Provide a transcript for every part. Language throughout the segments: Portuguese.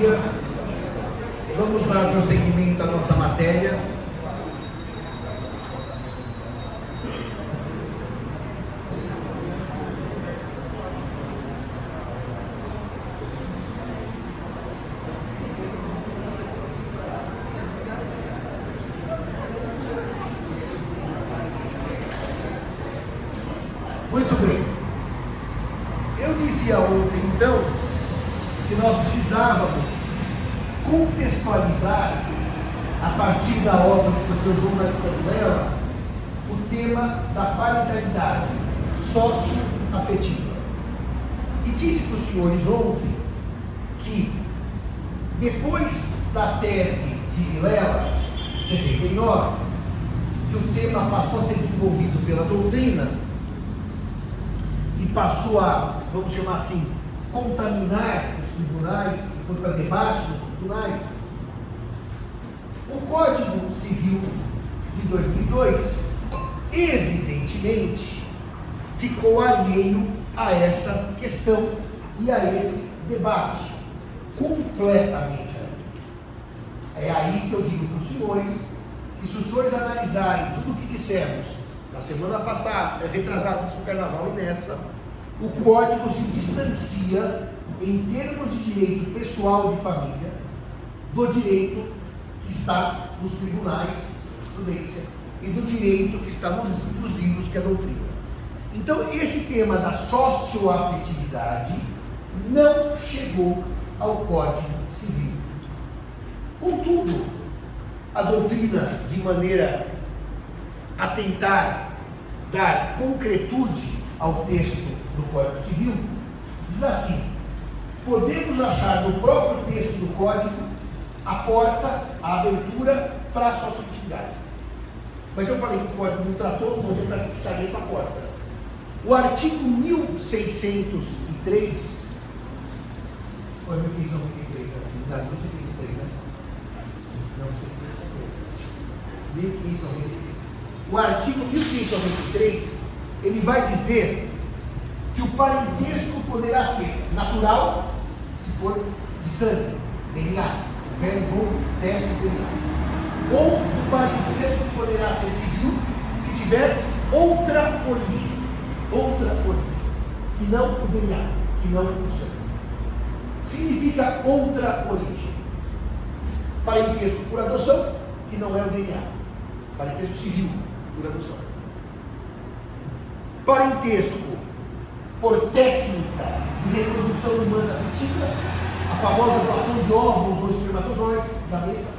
dia. Vamos dar prosseguimento à nossa matéria. Muito bem. Eu dizia ontem, então, que nós precisávamos contextualizar, a partir da obra do professor João Marcelo Vilela, o tema da parentalidade socioafetiva. E disse para os senhores ontem que, depois da tese de Vilela, 79, que o tema passou a ser desenvolvido pela doutrina e passou a, vamos chamar assim, contaminar os tribunais, foi para debate nos tribunais, o Código Civil de 2002, evidentemente, ficou alheio a essa questão e a esse debate, completamente alheio. É aí que eu digo para os senhores, que se os senhores analisarem tudo o que dissemos na semana passada, retrasado nesse carnaval e nessa, o Código se distancia, em termos de direito pessoal de família, do direito que está nos tribunais, jurisprudência, e do direito que está nos livros, que é a doutrina. Então, esse tema da socioafetividade não chegou ao Código Civil. Contudo, a doutrina, de maneira a tentar dar concretude ao texto do Código Civil, diz assim: podemos achar no próprio texto do Código a porta, a abertura para a socioafetividade. Mas eu falei que o Código não tratou, onde estaria essa porta. O artigo 1603, foi 1593, atividade 1603, né? Não, 1603. 1593. O artigo 1593, ele vai dizer que o parentesco poderá ser natural, se for de sangue, DNA, o velho bom teste de DNA. Ou o parentesco poderá ser civil, se tiver outra origem, que não o DNA, que não o sangue. Significa outra origem. Parentesco por adoção, que não é o DNA. Parentesco civil por adoção. Parentesco por técnica de reprodução humana assistida, a famosa doação de óvulos ou espermatozoides, gametas.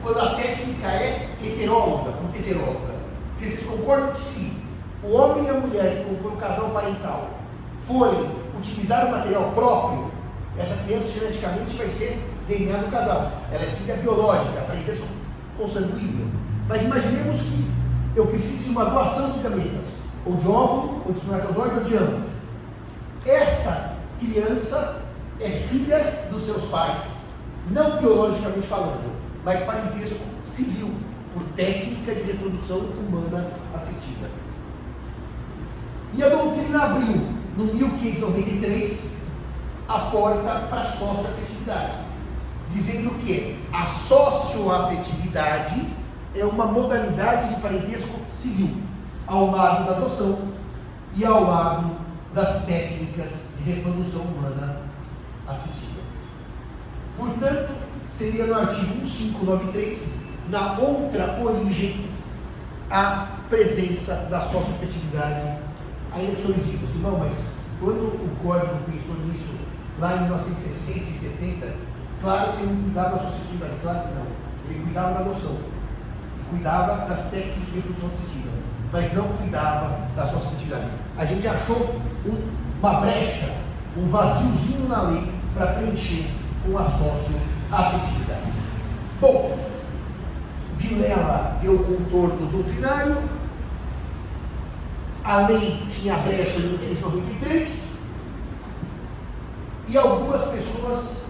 Quando a técnica é heteróloga, porque heteróloga. Porque vocês concordam que se o homem e a mulher que compõem o casal parental forem utilizar o material próprio, essa criança geneticamente vai ser DNA do casal. Ela é filha biológica, parentesco consanguíneo. Mas imaginemos que eu preciso de uma doação de gametas, ou de óvulo, ou de espermatozoide, ou de ambos. Esta criança é filha dos seus pais, não biologicamente falando, mas parentesco civil, por técnica de reprodução humana assistida. E a doutrina abriu, no 1593, a porta para a socioafetividade, dizendo que a socioafetividade é uma modalidade de parentesco civil, ao lado da adoção e ao lado das técnicas de reprodução humana assistida. Portanto, seria no artigo 1593, na outra origem, a presença da socioafetividade. Aí os senhores dizem assim, não, mas quando o Código pensou nisso, lá em 1960 e 70, claro que ele não cuidava da socioafetividade, claro que não. Ele cuidava da adoção, cuidava das técnicas de reprodução assistida, mas não cuidava da socioafetividade. A gente achou uma brecha, um vaziozinho na lei para preencher com a socioafetividade. Bom, Vilela deu o contorno doutrinário, a lei tinha a brecha de 1893 e algumas pessoas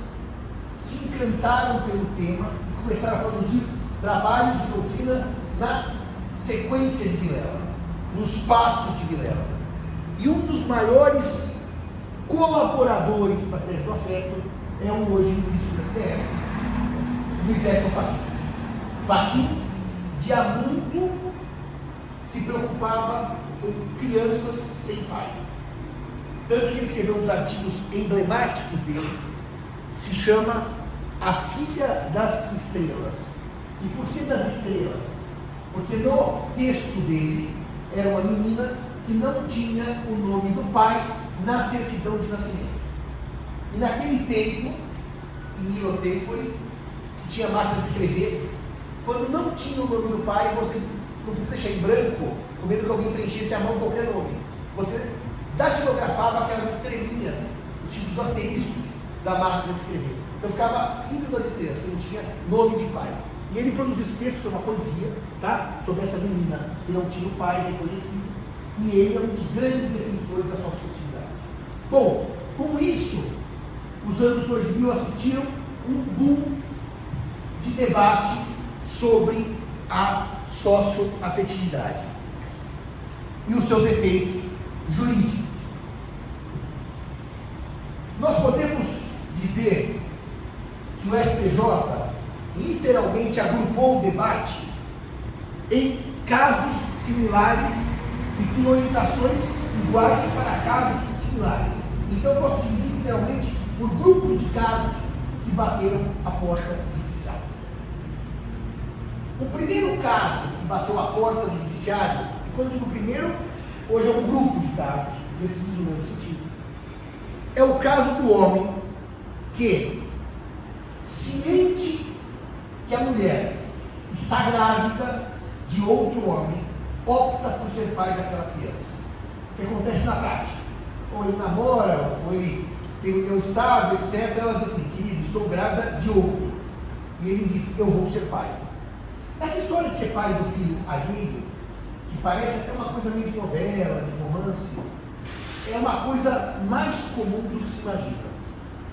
se encantaram pelo tema e começaram a produzir trabalhos de doutrina na sequência de Vilela, nos passos de Vilela. E um dos maiores colaboradores para a tese do afeto é hoje o ministro do STF, Luiz Edson Fachin. Fachin, de há muito, se preocupava com crianças sem pai. Tanto que ele escreveu uns artigos emblemáticos dele, que se chama A Filha das Estrelas. E por que das estrelas? Porque no texto dele era uma menina que não tinha o nome do pai na certidão de nascimento. E naquele tempo, em Ilotépori, que tinha máquina de escrever, quando não tinha o nome do pai, você não podia deixar em branco, com medo que alguém preenchesse a mão com qualquer nome. Você datilografava aquelas estrelinhas, os tipos asteriscos da máquina de escrever. Então ficava Filho das Estrelas, porque não tinha nome de pai. E ele produziu esse texto, que é uma poesia, tá? Sobre essa menina que não tinha o pai reconhecido. E ele é um dos grandes defensores da sua fertilidade. Bom, com isso, os anos 2000 assistiram um boom de debate sobre a socioafetividade e os seus efeitos jurídicos. Nós podemos dizer que o STJ literalmente agrupou o debate em casos similares e tem orientações iguais para casos similares. Então eu posso dividir literalmente por grupos de casos que bateram a porta judicial. O primeiro caso que bateu a porta do judiciário, e quando eu digo primeiro, hoje é um grupo de casos, decididos no mesmo sentido, é o caso do homem que, ciente que a mulher está grávida de outro homem, opta por ser pai daquela criança. O que acontece na prática? Ou ele namora, ou ele tem união estável, etc. Ela diz assim: querido, estou grávida de outro. E ele diz: eu vou ser pai. Essa história de ser pai do filho alheio, que parece até uma coisa meio de novela, de romance, é uma coisa mais comum do que se imagina.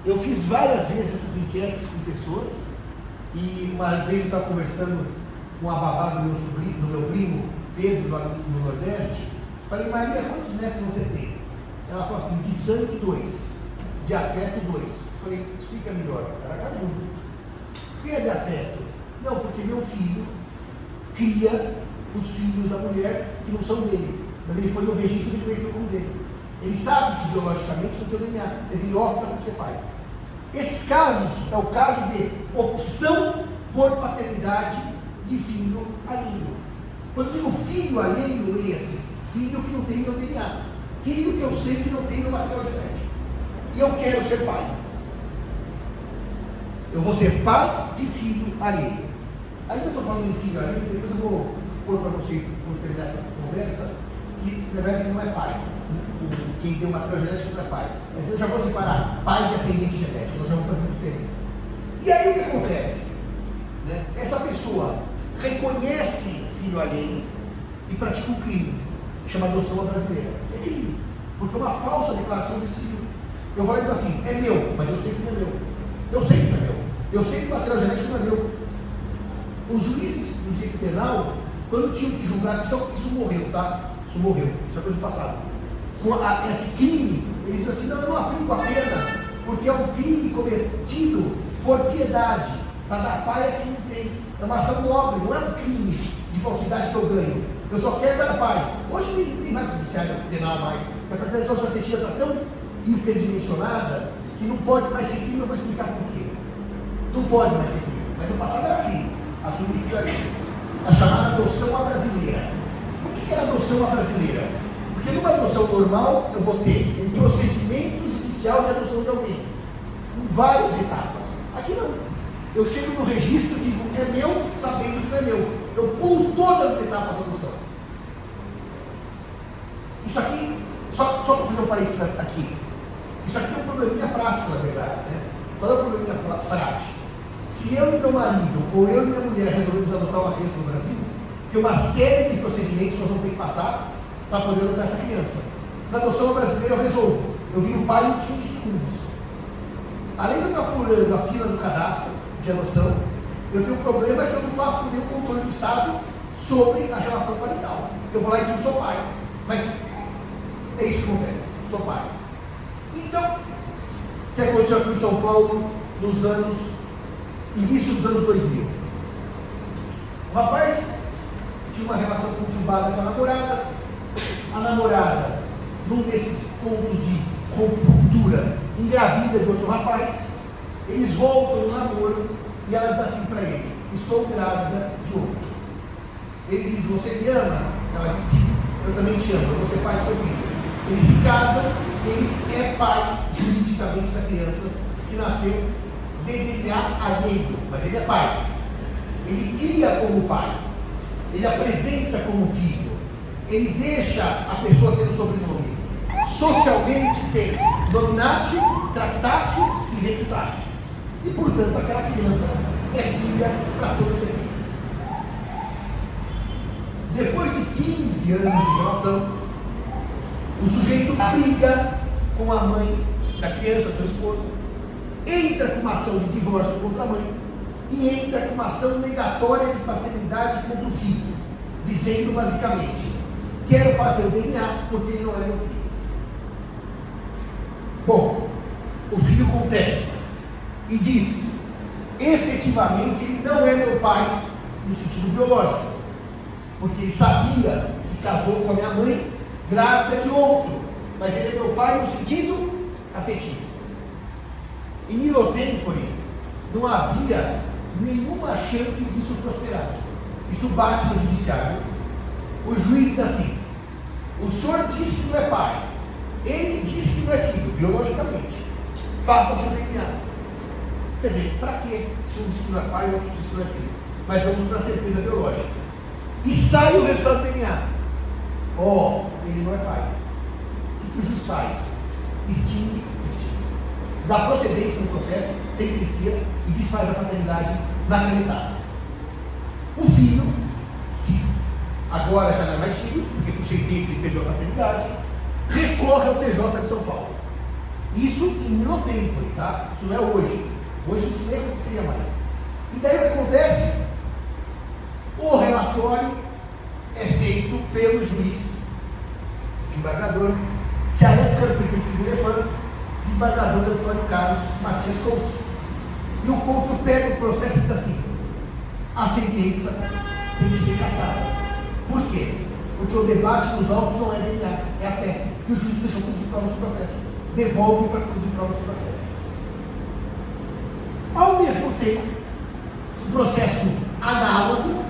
Eu fiz várias vezes essas enquetes com pessoas, e uma vez eu estava conversando com a babá do meu sobrinho, do meu primo, Pedro, lá no Nordeste. Falei: Maria, quantos netos você tem? Ela falou assim: de sangue 2, de afeto 2. Falei: explica melhor. Ela acabou. O que é de afeto? Não, porque meu filho cria os filhos da mulher que não são dele, mas ele foi no registro de reconheceu como dele. Ele sabe que biologicamente não tem o DNA, mas ele opta por ser pai. Esses casos é o caso de opção por paternidade de filho alheio. Quando eu digo filho alheio, leia-se filho que não tem meu DNA, filho que eu sei que não tem meu material genético, e eu quero ser pai. Eu vou ser pai de filho alheio. Ainda estou falando em filho alheio, depois eu vou pôr para vocês, por terminar essa conversa, que na verdade ele não é pai. Quem tem o material genético não é pai. Mas eu já vou separar pai e ascendente genético, nós já vamos fazer diferença. E aí o que acontece? Né? Essa pessoa reconhece filho alheio e pratica um crime, chama adoção brasileira. É crime, porque é uma falsa declaração de filho. Eu vou lá e digo assim: é meu, mas eu sei que não é meu. Eu sei que não é meu. Eu sei que o material genético não é meu. Os juízes do direito penal, quando tinham que julgar, isso morreu, tá? Isso morreu, isso é coisa do passado. Com esse crime, eles dizem assim: não, eu não aplico a pena, porque é um crime cometido por piedade, para dar pai a quem não tem. É uma ação nobre, não é um crime de falsidade que eu ganho. Eu só quero dar pai. Hoje não tem mais judiciário penal mais. A paternidade afetiva está tão interdimensionada que não pode mais ser crime. Eu vou explicar por quê. Não pode mais ser crime. Mas no passado era crime. Assumir filho alheio. A chamada adoção à brasileira. Por que é a adoção à brasileira? Porque numa adoção normal eu vou ter um procedimento judicial de adoção de alguém, com várias etapas. Aqui não. Eu chego no registro e digo: é meu, sabendo que não é meu. Eu pulo todas as etapas da adoção. Isso aqui, só para fazer um parênteses aqui, isso aqui é um probleminha prático, na verdade. Né? Qual é o probleminha prático? Se eu e meu marido, ou eu e minha mulher resolvemos adotar uma criança no Brasil, tem uma série de procedimentos que nós vamos ter que passar para poder adotar essa criança. Na adoção brasileira eu resolvo. Eu viro pai em 15 segundos. Além de eu estar furando a fila do cadastro de adoção, eu tenho um problema que eu não posso ter o controle do Estado sobre a relação parental. Eu vou lá e digo: sou pai. Mas é isso que acontece, sou pai. Então, que aconteceu aqui em São Paulo nos início dos anos 2000. O rapaz tinha uma relação conturbada com a namorada, num desses pontos de ruptura, engravida de outro rapaz, eles voltam no namoro e ela diz assim para ele: estou grávida de outro. Ele diz: você me ama? Ela diz: sim, eu também te amo, eu vou ser pai do seu filho. Eles se casam, ele é pai juridicamente da criança que nasceu de DNA alheio, mas ele é pai. Ele cria como pai, ele apresenta como filho, ele deixa a pessoa ter o sobrenome. Socialmente tem dominácio, tractácio e reputácio. E portanto aquela criança é filha para todos os efeitos. Depois de 15 anos de relação, o sujeito briga com a mãe da criança, sua esposa, entra com uma ação de divórcio contra a mãe e entra com uma ação negatória de paternidade contra o filho, dizendo basicamente: quero fazer o DNA porque ele não é meu filho. Bom, o filho contesta e diz: efetivamente ele não é meu pai no sentido biológico, porque ele sabia que casou com a minha mãe grávida de outro, mas ele é meu pai no sentido afetivo. Em Nilo Tempore não havia nenhuma chance disso prosperar. Isso bate no judiciário. O juiz diz assim: o senhor diz que não é pai, ele diz que não é filho, biologicamente, faça seu DNA. Quer dizer, para que se um diz que não é pai e o outro diz que não é filho? Mas vamos para a certeza biológica. E sai o resultado do DNA. Ele não é pai. O que o juiz faz? Extingue. Dá procedência no processo, sentencia e desfaz a paternidade naquela etapa. O filho, que agora já não é mais filho, porque por sentença ele perdeu a paternidade, recorre ao TJ de São Paulo. Isso em Nilo Tempore, tá? Isso não é hoje. Hoje isso nem aconteceria mais. E daí o que acontece? O relatório é feito pelo juiz desembargador, que à época era o presidente do Elefante, desembargador Antônio Carlos Matias Couto. E o Couto pega o processo e diz assim: a sentença tem que ser cassada. Por quê? Porque o debate nos autos não é DNA, é a fé, que o juiz deixou produzir provas sobre a fé. Devolve para produzir provas sobre a fé. Ao mesmo tempo, o processo análogo,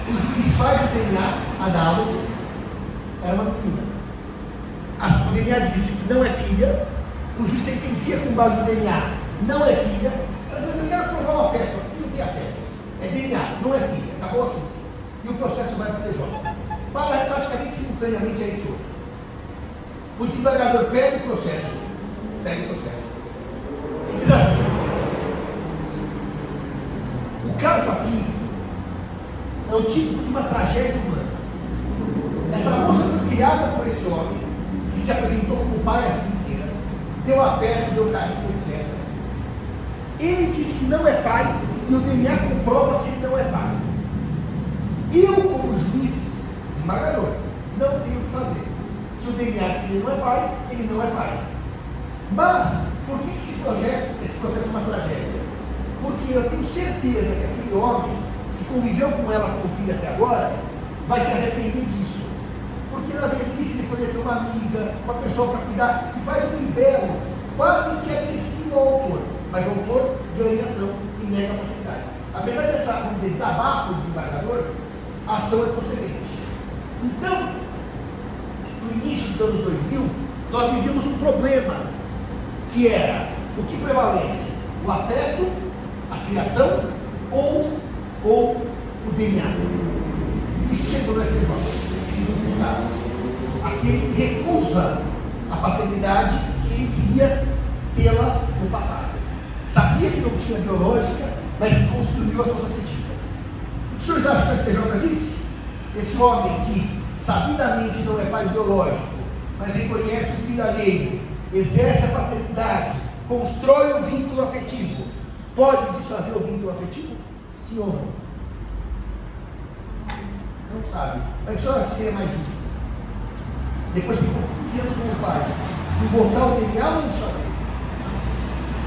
o juiz faz o DNA análogo, era uma menina. O DNA disse que não é filha, o juiz sentencia com base no DNA, não é filha. Ela diz: eu quero provar o afeto, não tem afeto, é DNA, não é filha, acabou assim. E o processo vai para o TJ. Praticamente simultaneamente é isso. O desembargador pega o processo, e diz assim: o caso aqui é o tipo de uma tragédia humana. Essa moça foi criada por esse homem, que se apresentou como pai a vida inteira, deu afeto, deu carinho, etc. Ele diz que não é pai, e o DNA comprova que ele não é pai. Eu, como juiz, desembargador, não tenho o que fazer. Se o DNA diz que ele não é pai, ele não é pai. Mas, por que esse processo é uma tragédia? Porque eu tenho certeza que aquele homem que conviveu com ela como filha até agora vai se arrepender disso. Porque na velhice ele poderia ter uma amiga, uma pessoa para cuidar, que faz um libelo quase que agressivo ao autor, mas o autor ganha ação e nega a paternidade. Apesar dessa, vamos dizer, desabafo do desembargador, a ação é procedente. Então, no início dos anos 2000, nós vivíamos um problema, que era o que prevalece: o afeto, a criação ou o DNA. Isso chegou no STJ, aquele que recusa a paternidade que ele queria tê-la no passado. Sabia que não tinha biológica, mas que construiu a sua afetiva. O que os senhores acham que o STJ disse? Esse homem que sabidamente não é pai biológico, mas reconhece o filho alheio, exerce a paternidade, constrói o vínculo afetivo, pode desfazer o vínculo afetivo? Sim ou não? Não sabe. Mas o senhor acha que seria mais justo? Depois de 15 anos como pai, invocar o DNA ou não saber?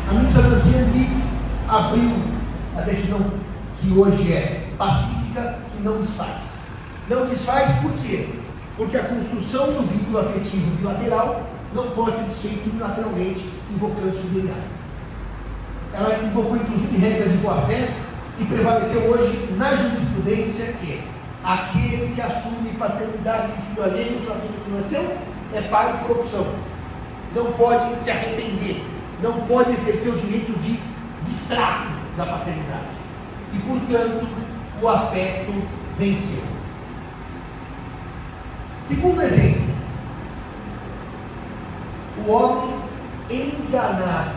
A ministra Nancy Andrighi abriu a decisão que hoje é pacífica, que não desfaz. Não desfaz por quê? Porque a construção do vínculo afetivo bilateral não pode ser desfeita unilateralmente, invocando-se o DNA. Ela invocou inclusive regras de boa-fé e prevaleceu hoje na jurisprudência que aquele que assume paternidade de filho alheio, sabendo que não é seu, é pai por opção. Não pode se arrepender, não pode exercer o direito de distrato da paternidade. E, portanto, o afeto venceu. Segundo exemplo, o homem enganar.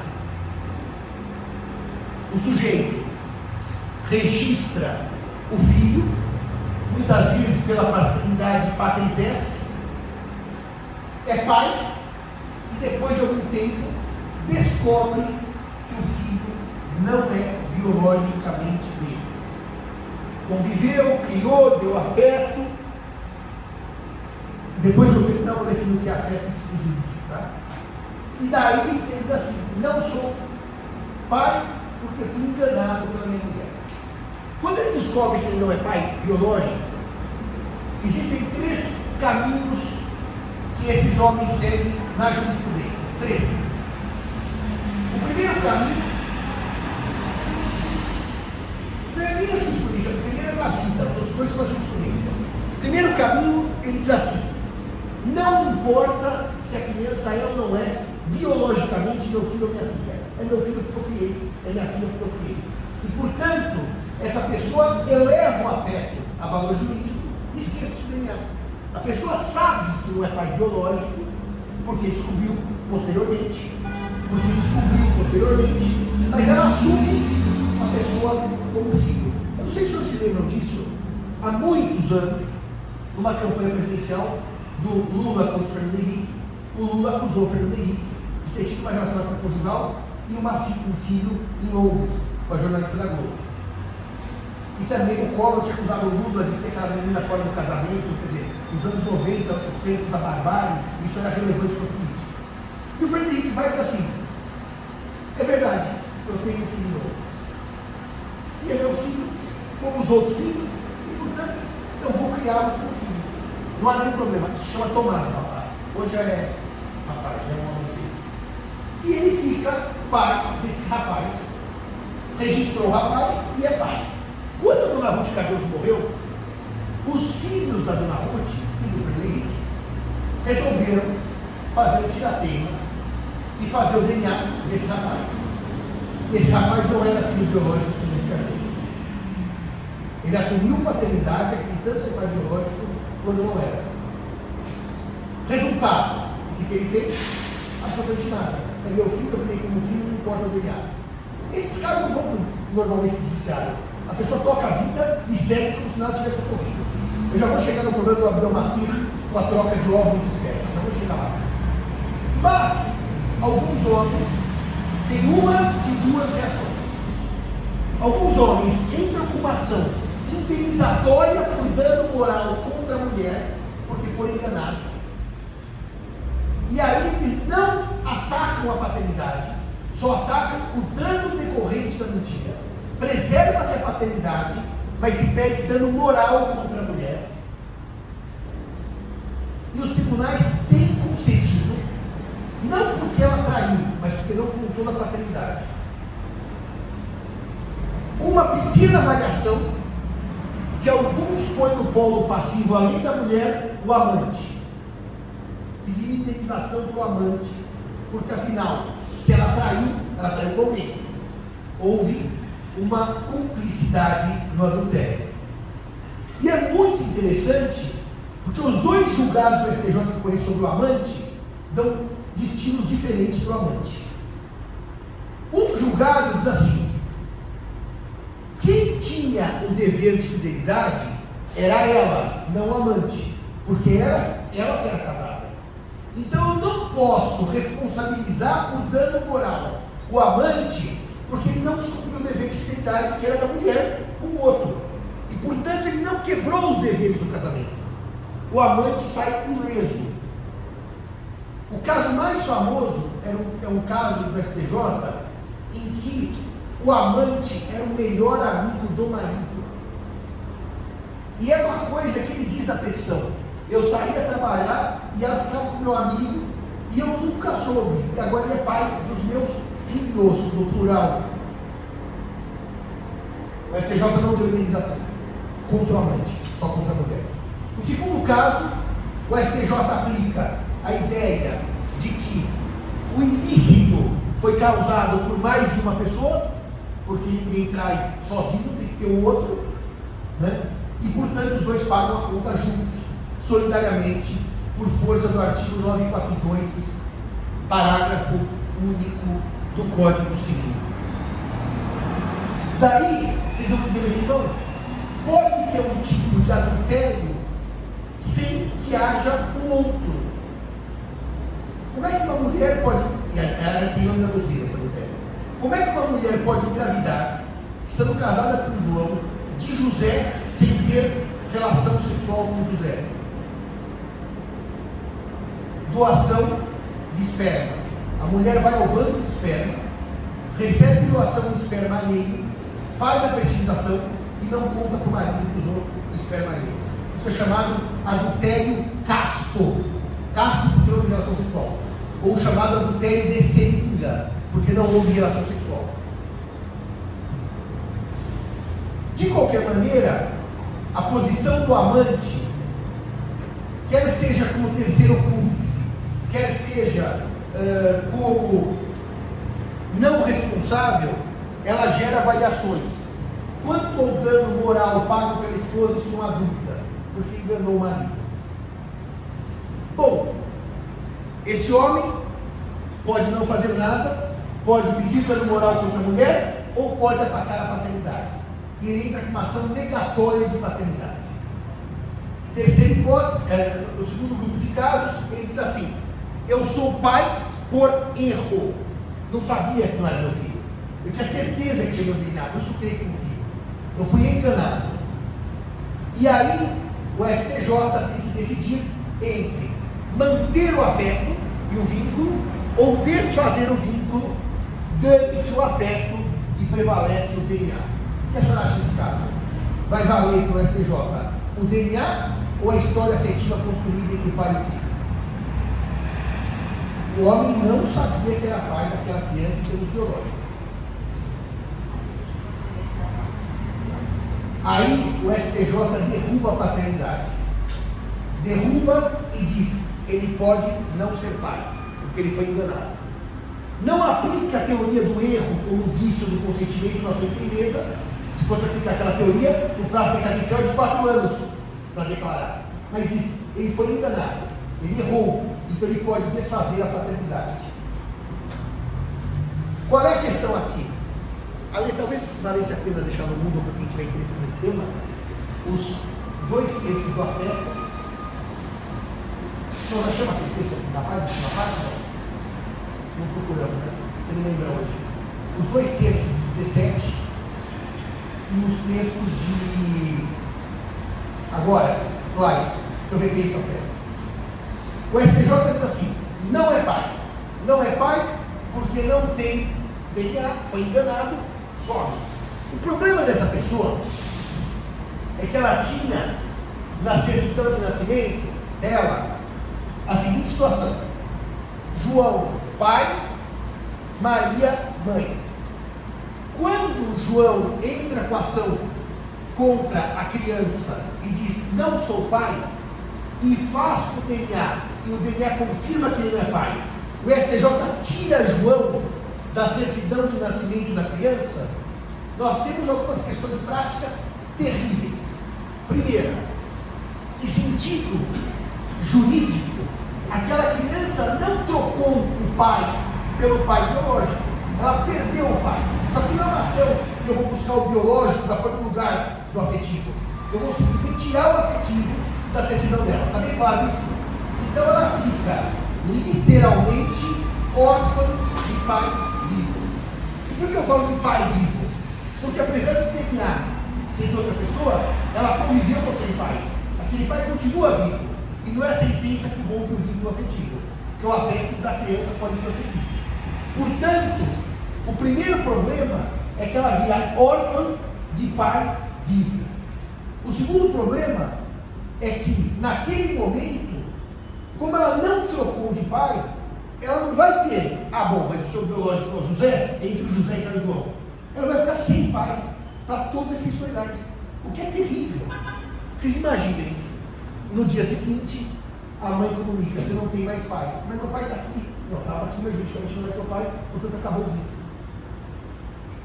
O sujeito registra o filho, muitas vezes pela paternidade patris est, é pai, e depois de algum tempo descobre que o filho não é biologicamente dele. Conviveu, criou, deu afeto. Depois do tempo não vou definir o que é afeto e jurídico, tá? E daí ele diz assim: não sou pai porque fui enganado pela minha mulher. Quando ele descobre que ele não é pai biológico, existem 3 caminhos que esses homens seguem na jurisprudência. 3. O primeiro caminho não é nem a jurisprudência, o primeiro é na vida, as outras coisas são a jurisprudência. O primeiro caminho, ele diz assim: não importa se a criança é ou não é biologicamente meu filho ou minha filha, é meu filho que eu criei, é minha filha que eu criei. E, portanto, essa pessoa eleva o afeto a valor jurídico e esquece o DNA. A pessoa sabe que não é pai biológico, porque descobriu posteriormente, mas ela assume a pessoa como filho. Eu não sei se vocês se lembram disso, há muitos anos, numa campanha presidencial do Lula contra o Fernando Henrique, o Lula acusou o Fernando Henrique de ter tido uma relação extraconjugal e um filho em Londres, com a jornalista da Globo. E também o Collor tinha acusado o Lula de ter aquela menina fora do casamento, quer dizer, nos anos 90% da barbárie, isso era relevante para o político. E o Fernando Henrique vai dizer assim: é verdade, eu tenho um filho em Londres. E é meu filho, como os outros filhos, e portanto eu vou criá-lo como filho. Não há nenhum problema. Se chama Tomás, rapaz. Hoje é rapaz, já é um homem filho. E ele fica pai desse rapaz, registrou o rapaz e é pai. Quando a dona Ruth Cardoso morreu, os filhos da dona Ruth e do Fernando Henrique resolveram fazer o tiratema e fazer o DNA desse rapaz. Esse rapaz não era filho biológico do Fernando Cardoso. Ele assumiu paternidade, acreditando ser pai biológico, quando não era. Resultado: o que ele fez? Absolutamente nada. É meu filho, eu tenho como filho, não importa o DNA. Esses casos não vão normalmente para o judiciário. A pessoa toca a vida e segue como se nada tivesse ocorrido. Eu já vou chegar no problema do Abdelmacir com a troca de óvulos de espécie. Já vou chegar lá. Mas, alguns homens têm uma de 2 reações. Alguns homens entram com uma ação indenizatória por dano moral contra a mulher, porque foram enganados. E aí eles não atacam a paternidade, só atacam o dano decorrente da mentira. Preserva-se a paternidade, mas se pede dano moral contra a mulher. E os tribunais têm concedido, não porque ela traiu, mas porque não contou na paternidade, uma pequena variação que alguns põem no polo passivo, além da mulher, o amante. Pedir indenização para o amante, porque afinal, se ela traiu com alguém. Houve uma cumplicidade no adultério. E é muito interessante, porque os 2 julgados do STJ que conhecem sobre o amante dão destinos diferentes para o amante. Um julgado diz assim: quem tinha o dever de fidelidade era ela, não o amante, porque ela que era casada. Então eu não posso responsabilizar por dano moral o amante, porque ele não descumpriu o dever de fidelidade que era da mulher com o outro. E portanto ele não quebrou os deveres do casamento. O amante sai ileso. O caso mais famoso é um caso do STJ em que o amante era o melhor amigo do marido. E é uma coisa que ele diz na petição: eu saía trabalhar e ela ficava com meu amigo e eu nunca soube, e agora ele é pai dos meus filhos, no plural. O STJ não deu indenização contra o amante, só contra a mulher. No segundo caso, o STJ aplica a ideia de que o ilícito foi causado por mais de uma pessoa, porque ninguém trai sozinho, tem que ter o outro, né? E portanto os dois pagam a conta juntos, solidariamente, por força do artigo 942, parágrafo único do Código Civil. Daí, vocês vão dizer assim: não, pode ter um tipo de adultério sem que haja o outro. Como é que uma mulher pode, e ela é senhora da doutrina, essa adultério, como é que uma mulher pode engravidar, estando casada com João, de José, sem ter relação sexual com José? Doação de esperma. A mulher vai ao banco de esperma, recebe doação de esperma alheio, faz a fertilização e não conta para o marido que usou o esperma alheio. Isso é chamado adultério casto. Casto porque não houve relação sexual. Ou chamado adultério de seringa, porque não houve relação sexual. De qualquer maneira, a posição do amante, quer seja como terceiro cúmplice, quer seja como não responsável, ela gera variações. Quanto ao dano moral pago pela esposa se uma adulta, porque enganou o marido? Bom, esse homem pode não fazer nada, pode pedir dano moral contra a mulher, ou pode atacar a paternidade. E ele entra com uma ação negatória de paternidade. Terceira hipótese, o segundo grupo de casos, ele diz assim: eu sou pai por erro, não sabia que não era meu filho, eu tinha certeza que tinha me ordenado, eu suprei como filho, eu fui enganado. E aí o STJ tem que decidir entre manter o afeto e o vínculo, ou desfazer o vínculo, dane-se o afeto e prevalece o DNA. O que a senhora acha nesse caso? Vai valer para o STJ o DNA ou a história afetiva construída entre o pai e o filho? O homem não sabia que era pai daquela criança em termos biológicos. Aí o STJ derruba a paternidade. Derruba e diz: ele pode não ser pai, porque ele foi enganado. Não aplica a teoria do erro como vício do consentimento na sua inteireza. Se fosse aplicar aquela teoria, o prazo decadencial é de 4 anos para declarar. Mas diz: ele foi enganado, ele errou, então ele pode desfazer a paternidade. Qual é a questão aqui? Ali talvez valesse a pena deixar no mundo, porque a gente vai interesse nesse tema, os 2 textos do afeto. Então, nós chamamos aquele texto aqui na página? Não procuramos, né? Você me lembra hoje. Os 2 textos de 17 e os textos de agora, atuais, eu repito isso afeto. O STJ diz assim: não é pai. Não é pai porque não tem DNA, foi enganado, some. O problema dessa pessoa é que ela tinha, na certidão de nascimento dela, a seguinte situação: João, pai, Maria, mãe. Quando João entra com a ação contra a criança e diz: não sou pai, e faz o DNA, e o DNA confirma que ele não é pai, o STJ tira João da certidão de nascimento da criança, nós temos algumas questões práticas terríveis. Primeira, em sentido jurídico, aquela criança não trocou o pai pelo pai biológico, ela perdeu o pai. Só que não é uma ação que eu vou buscar o biológico para pôr no lugar do afetivo, eu vou simplesmente tirar o afetivo da certidão dela. Está bem claro isso? Então ela fica literalmente órfã de pai vivo. E por que eu falo de pai vivo? Porque apesar de DNA ser de outra pessoa, ela conviveu com aquele pai. Aquele pai continua vivo. E não é sentença que rompe o vínculo afetivo. que o afeto da criança pode prosseguir. Portanto, o primeiro problema é que ela vira órfã de pai vivo. O segundo problema é que, naquele momento, como ela não trocou de pai, ela não vai ter, mas o seu biológico é o José, entre o José e São João. Ela vai ficar sem pai para todos os efeitos legais. O que é terrível. Vocês imaginem, no dia seguinte, a mãe comunica: você não tem mais pai. Mas meu pai está aqui. Não, estava aqui, mas juridicamente não é seu pai, portanto acabou vindo.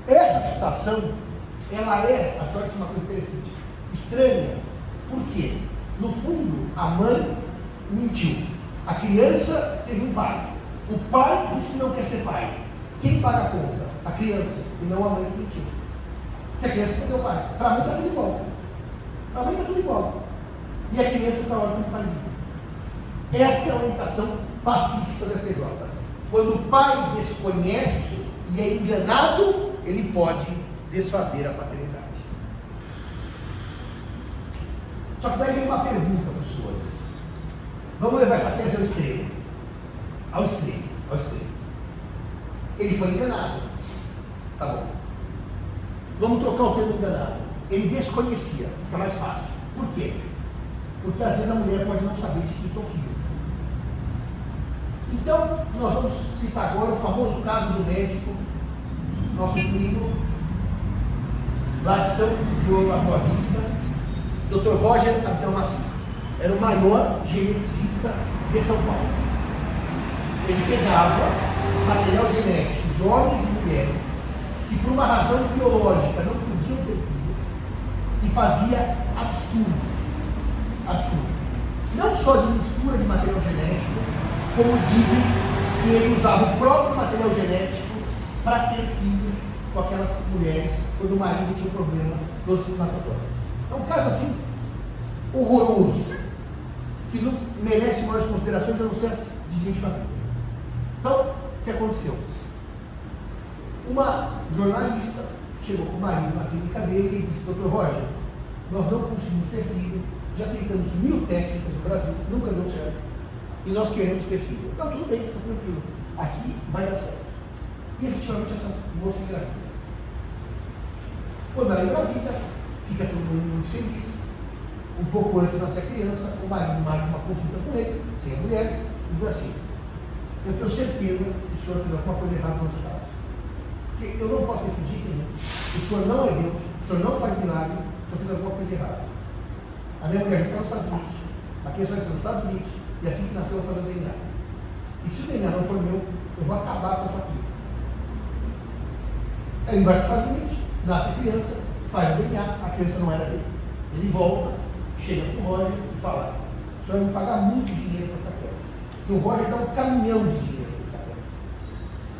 Essa situação, ela é, a sorte é uma coisa interessante, estranha. Por quê? No fundo, a mãe mentiu. A criança teve um pai. O pai disse que não quer ser pai. Quem paga a conta? A criança, e não a mãe que mentiu. Porque a criança perdeu o pai. Para a mãe está tudo igual. Para a mãe está tudo igual. E a criança está órfã de pai vivo. Essa é a orientação pacífica da STJ. Quando o pai desconhece e é enganado, ele pode desfazer a paternidade. Só que daí vem uma pergunta para os senhores. Vamos levar essa tese ao extremo. Ao extremo. Ele foi enganado. Tá bom. Vamos trocar o termo enganado. Ele desconhecia. Fica mais fácil. Por quê? Porque às vezes a mulher pode não saber de quem é o filho. Então, nós vamos citar agora o famoso caso do médico, nosso primo, lá de São João da Boa Vista, Dr. Roger Abdelmaci. Era o maior geneticista de São Paulo. Ele pegava material genético de homens e mulheres que, por uma razão biológica, não podiam ter filhos, e fazia absurdos. Não só de mistura de material genético, como dizem que ele usava o próprio material genético para ter filhos com aquelas mulheres quando o marido tinha um problema nos espermatozoides. É um caso assim horroroso, que não merece maiores considerações a não ser as de gente da vida. Então, o que aconteceu? Uma jornalista chegou com o marido na clínica dele e disse: Dr. Roger, nós não conseguimos ter filho, já tentamos 1000 técnicas no Brasil, nunca deu certo, e nós queremos ter filho. Não, tudo bem, fica tranquilo, aqui vai dar certo. E efetivamente essa moça engravida. Quando ela engravida, fica todo mundo muito feliz. Um pouco antes de nascer a criança, o marido marca uma consulta com ele, sem a mulher, e diz assim: eu tenho certeza que o senhor fez alguma coisa errada no nosso caso. Porque eu não posso defender quem é. O senhor não é Deus, o senhor não faz milagre, o senhor fez alguma coisa errada. A minha mulher já está nos Estados Unidos, a criança vai ser nos Estados Unidos, e assim que nasceu eu vou fazer o DNA. E se o DNA não for meu, eu vou acabar com a sua filha. Ele vai para os Estados Unidos, nasce a criança, faz o DNA, a criança não era dele. Ele volta, chega para o Roger e fala: o senhor vai me pagar muito dinheiro para ficar quieto. E o Roger dá um caminhão de dinheiro para ficar quieto.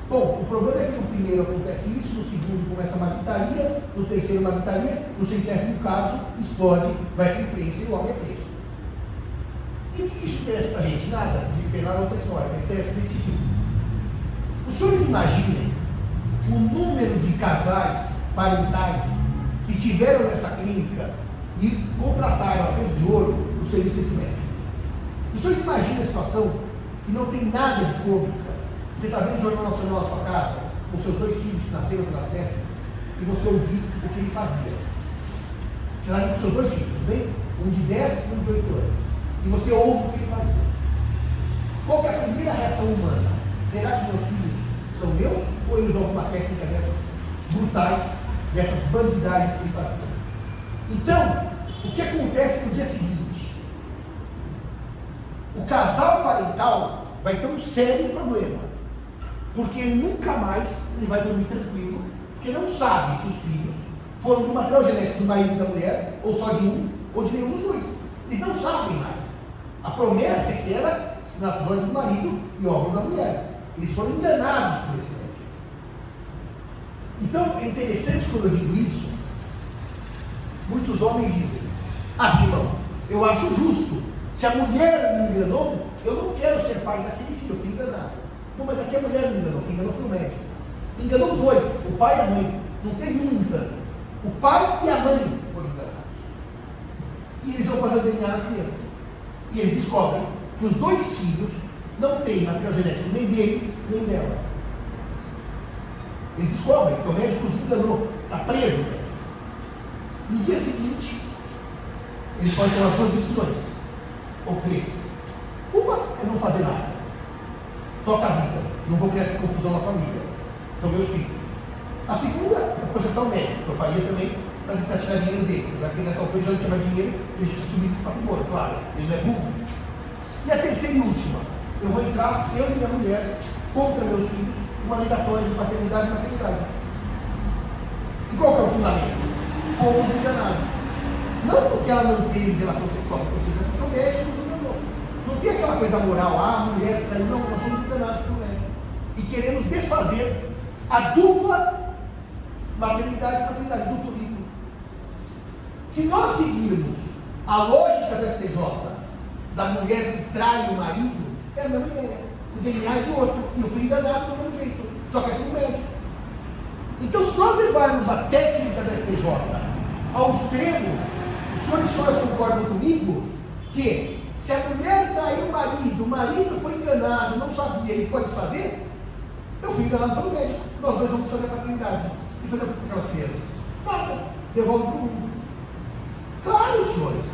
Bom, o problema é que no primeiro acontece isso, no segundo começa uma gritaria, no terceiro uma gritaria, no 50º caso explode, vai para a imprensa e o homem é preso. E o que isso interessa para a gente? Nada, de penal é outra história, mas interessa para esse tipo. Os senhores imaginem o número de casais parentais que estiveram nessa clínica e contrataram a preço de ouro o serviço desse médico. Os senhores imaginam a situação que não tem nada de cômica. Você está vendo o Jornal Nacional na sua casa, com seus 2 filhos que nasceram pelas técnicas, e você ouvir o que ele fazia. Você está vendo com seus 2 filhos, tudo bem? Um de 10 e um de 8 anos. E você ouve o que ele fazia. Qual que é a primeira reação humana? Será que meus filhos são meus? Ou eles usam alguma técnica dessas brutais, dessas bandidagens que ele fazia? Então, o que acontece no dia seguinte? O casal parental vai ter um sério problema, porque nunca mais ele vai dormir tranquilo, porque não sabe se os filhos foram do material genético do marido e da mulher, ou só de um, ou de nenhum dos dois. Eles não sabem mais. A promessa é que era espermatozoide do marido e óvulo da mulher. Eles foram enganados por esse médico. Então, é interessante quando eu digo isso. Muitos homens dizem: Simão, eu acho justo. Se a mulher me enganou, eu não quero ser pai daquele filho, eu fui enganado. Não, mas aqui a mulher me enganou, quem enganou foi o médico. Enganou os dois, o pai e a mãe. Não teve um engano. O pai e a mãe foram enganados. E eles vão fazer o DNA na criança. E eles descobrem que os 2 filhos não tem material genético nem dele, nem dela. Eles descobrem que o médico os enganou, está preso. No dia seguinte, eles podem tomar duas decisões, ou três. Uma é não fazer nada. Toca a vida, não vou criar essa confusão na família. São meus filhos. A segunda é a processão médica, que eu faria também para tentar tirar dinheiro dele. Apesar que nessa altura já não tinha mais dinheiro, a gente subir para o patrimônio, claro, ele não é burro. E a terceira e última, eu vou entrar, eu e minha mulher, contra meus filhos, uma alegatória de paternidade e maternidade. E qual que é o fundamento? Fomos enganados. Não porque ela não teve relação sexual com vocês, é porque o médico nos enganou. Não tem aquela coisa da moral, a mulher traiu, não, nós somos enganados pelo médico. E queremos desfazer a dupla maternidade e paternidade, duplo vínculo. Se nós seguirmos a lógica do STJ, da mulher que trai o marido, é a mesma ideia. O DNA é de outro, e eu fui enganado do mesmo jeito, só que é com o médico. Então, se nós levarmos a técnica da STJ ao extremo, os senhores e senhoras concordam comigo que se a mulher traiu o marido foi enganado, não sabia e pode desfazer, eu fui enganado pelo médico, nós dois vamos fazer a paternidade. E fazer com aquelas crianças? Nada, devolve para o mundo. Claro, senhores,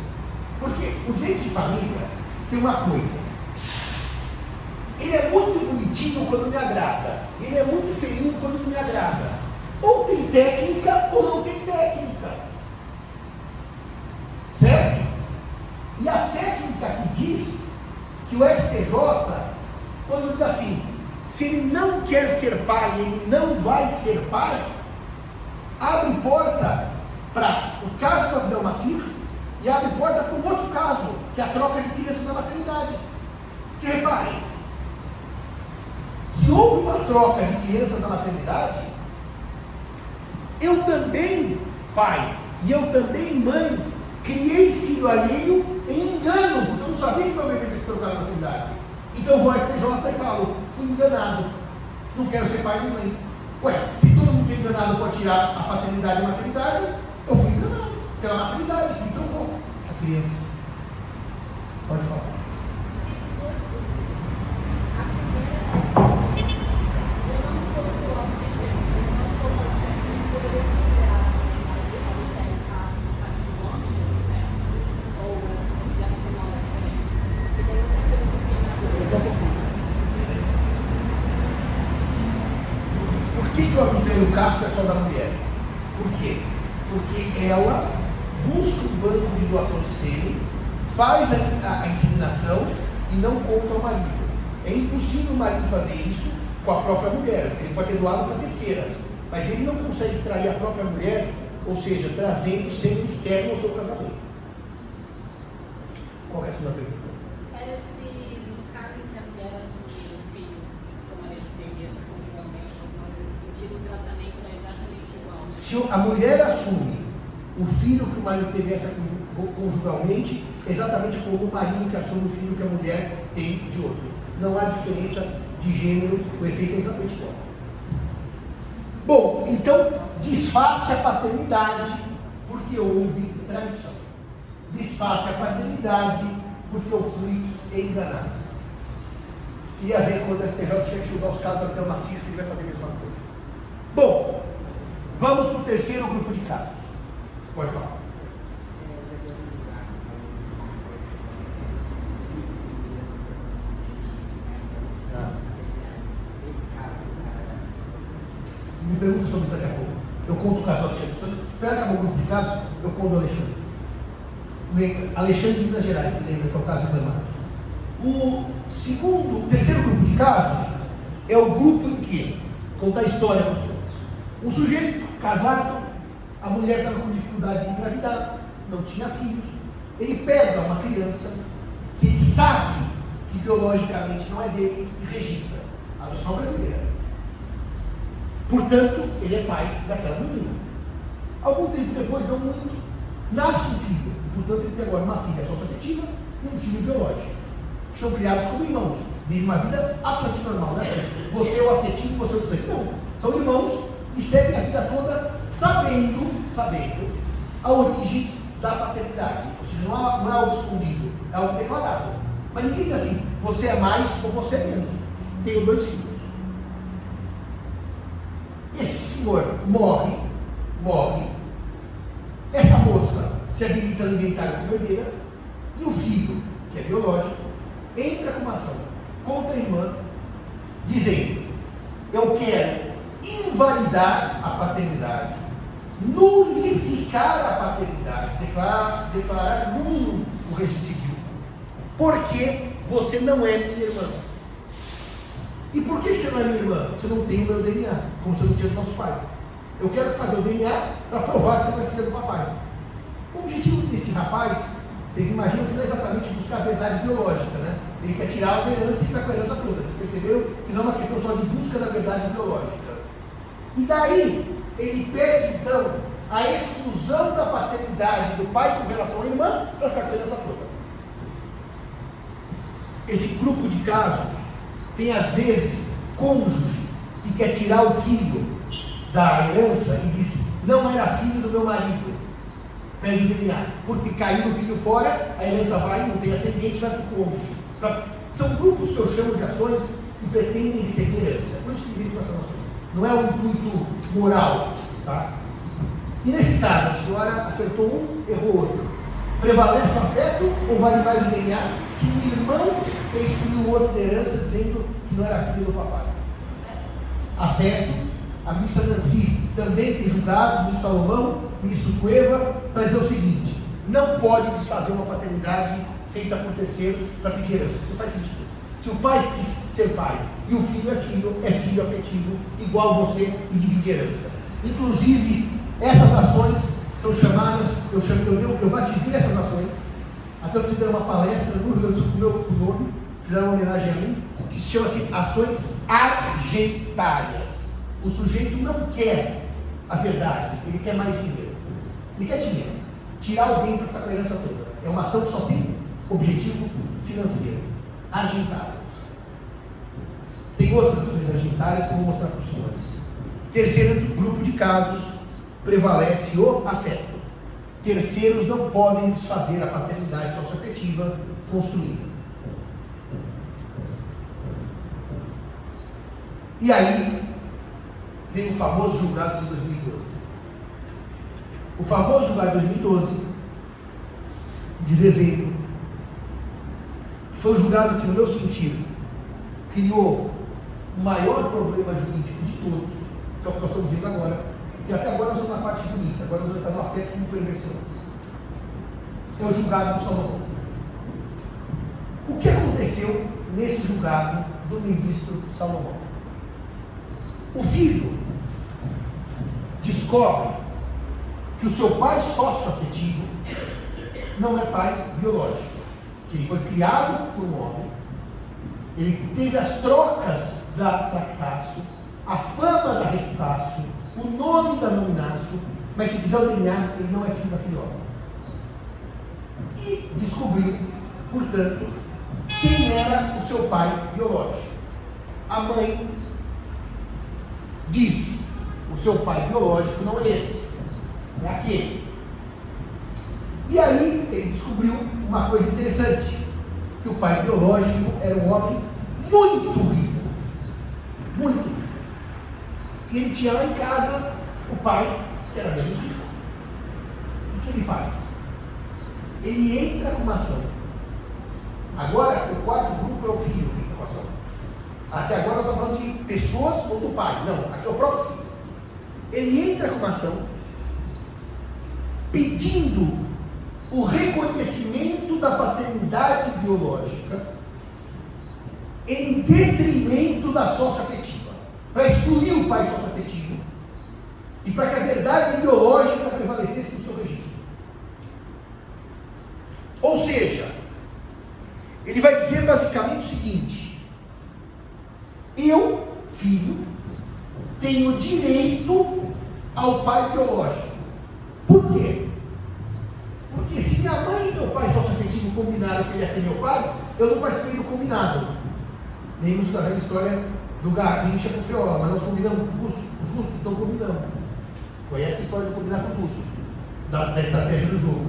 porque o direito de família tem uma coisa. Ele é muito bonitinho quando me agrada. Ele é muito feio quando não me agrada. Ou tem técnica ou não tem técnica. Certo? E a técnica que diz que o STJ, quando diz assim, se ele não quer ser pai, ele não vai ser pai, abre porta para o caso do Abdel Massir e abre porta para um outro caso, que é a troca de crianças na maternidade. Que reparem, se houve uma troca de crianças na maternidade, eu também, pai, e eu também, mãe, criei filho alheio em engano, porque eu não sabia que meu bebê tinha se trocado na maternidade. Então eu vou ao STJ e falo, fui enganado, não quero ser pai nem mãe. Ué, se todo mundo é enganado pode tirar a paternidade e a maternidade, eu fui enganado pela maternidade, que me trocou a criança. Pode falar. O caso é só da mulher. Por quê? Porque ela busca um banco de doação de sêmen, faz a inseminação e não conta ao marido. É impossível o marido fazer isso com a própria mulher, porque ele pode ter doado para terceiras, mas ele não consegue trair a própria mulher, ou seja, trazendo sêmen externo ao seu casamento. Qual é a segunda pergunta? Era se no caso em que a mulher assumir o filho, como ela entendia conjugalmente, nesse sentido, o tratamento é exatamente igual. Se a mulher assume o filho que o marido teve conjugalmente, exatamente como o marido que assume o filho que a mulher tem de outro. Não há diferença de gênero, o efeito é exatamente igual. Bom, então, desface a paternidade porque houve traição. Desface a paternidade porque eu fui enganado. Queria ver quando a STJ tiver que julgar os casos do Abdel Massir, se ele vai fazer a mesma coisa. Bom, vamos para o terceiro grupo de casos. Pode falar. Me pergunta sobre isso daqui a pouco. Eu conto o caso do Alexandre. Espera acabar o grupo de casos, eu conto o Alexandre. Alexandre de Minas Gerais, que lembra que é o caso emblemático. O terceiro grupo de casos é o grupo em que contar a história para os outros. Um sujeito casado, a mulher estava com dificuldades de engravidar, não tinha filhos. Ele pega uma criança que ele sabe que biologicamente não é dele e registra. A adoção brasileira. Portanto, ele é pai daquela menina. Algum tempo depois, não muito, nasce um filho. Portanto, ele tem agora uma filha socioafetiva e um filho biológico. Que são criados como irmãos. Vivem uma vida absolutamente normal, né? Você é o afetivo, você é o sangue. Não. São irmãos e seguem a vida toda sabendo a origem da paternidade. Ou seja, não é algo escondido, é algo declarado. Mas ninguém diz assim, você é mais ou você é menos. Tenho 2 filhos. Esse senhor morre, essa moça se habilita no inventário como herdeira, e o filho, que é biológico, entra com uma ação contra a irmã, dizendo: eu quero invalidar a paternidade, nulificar a paternidade, declarar nulo o registro civil, porque você não é minha irmã. E por que você não é minha irmã? Você não tem o meu DNA, como você não tinha do nosso pai. Eu quero fazer o DNA para provar que você não é filha do papai. O objetivo desse rapaz, vocês imaginam que não é exatamente buscar a verdade biológica, né? Ele quer tirar a herança e ficar com a herança toda. Vocês perceberam que não é uma questão só de busca da verdade biológica. E daí, ele pede então a exclusão da paternidade do pai com relação à irmã para ficar com a herança toda. Esse grupo de casos tem às vezes cônjuge que quer tirar o filho da herança e diz: não era filho do meu marido, pede o DNA, porque caiu o filho fora, a herança vai, não tem ascendente, vai para o cônjuge. São grupos que eu chamo de ações que pretendem receber herança. Por isso que existem essas ações. Não é um intuito moral, tá? E nesse caso, a senhora acertou um, errou outro. Prevalece o afeto ou vale mais o DNA se o irmão excluiu o outro da herança dizendo que não era filho do papai? Afeto. A ministra Nancy também tem julgados, o ministro Salomão, o ministro Cueva, para dizer o seguinte: não pode desfazer uma paternidade feita por terceiros para pedir herança. Não faz sentido. Se o pai quis ser pai e o filho é filho afetivo, igual você, e divide herança. Inclusive, essas ações são chamadas, eu batizei essas ações, até eu fiz uma palestra no Rio Grande do Sul com meu nome, fizeram uma homenagem a mim, que se chama-se ações argentárias. O sujeito não quer a verdade, ele quer mais dinheiro. Ele quer dinheiro. Tirar alguém para ficar com a herança toda. É uma ação que só tem objetivo financeiro. Argentárias. Tem outras ações argentárias que eu vou mostrar para os senhores. Terceiro grupo de casos, prevalece o afeto. Terceiros não podem desfazer a paternidade socioafetiva construída. E aí vem o famoso julgado de 2012. O famoso julgado de 2012, de dezembro, foi um julgado que, no meu sentido, criou o maior problema jurídico de todos, que é o que nós estamos vendo agora, porque até agora nós estamos na parte bonita, agora nós vamos estar no afeto como perversão. É o julgado do Salomão. O que aconteceu nesse julgado do ministro Salomão? O filho descobre que o seu pai sócio-afetivo não é pai biológico, que ele foi criado por um homem, ele teve as trocas da Tractácio, a fama da Reputácio, o nome da Nominacio, mas se quiser o DNA, ele não é filho daquele homem. E descobriu, portanto, quem era o seu pai biológico. A mãe disse: o seu pai biológico não é esse, é aquele. E aí ele descobriu uma coisa interessante, que o pai biológico era um homem muito rico, muito rico. E ele tinha lá em casa o pai que era menos rico. O que ele faz? Ele entra com uma ação. Agora, o quarto grupo é o filho que entra com a ação. Até agora nós estamos falando de pessoas ou do pai. Não, aqui é o próprio filho. Ele entra com uma ação pedindo o reconhecimento da paternidade biológica em detrimento da sócio-afetiva, para excluir o pai sócio-afetivo e para que a verdade biológica prevalecesse no seu registro. Ou seja, ele vai dizer basicamente o seguinte: eu, filho, tenho direito ao pai biológico. Por quê? Porque se minha mãe e meu pai sócio-afetivo combinaram que ele ia ser meu pai, eu não participei do combinado. Lembra da velha história do Garrincha com o Feola, mas nós combinamos com os russos, não combinamos. Foi essa a história de combinar com os russos, da estratégia do jogo.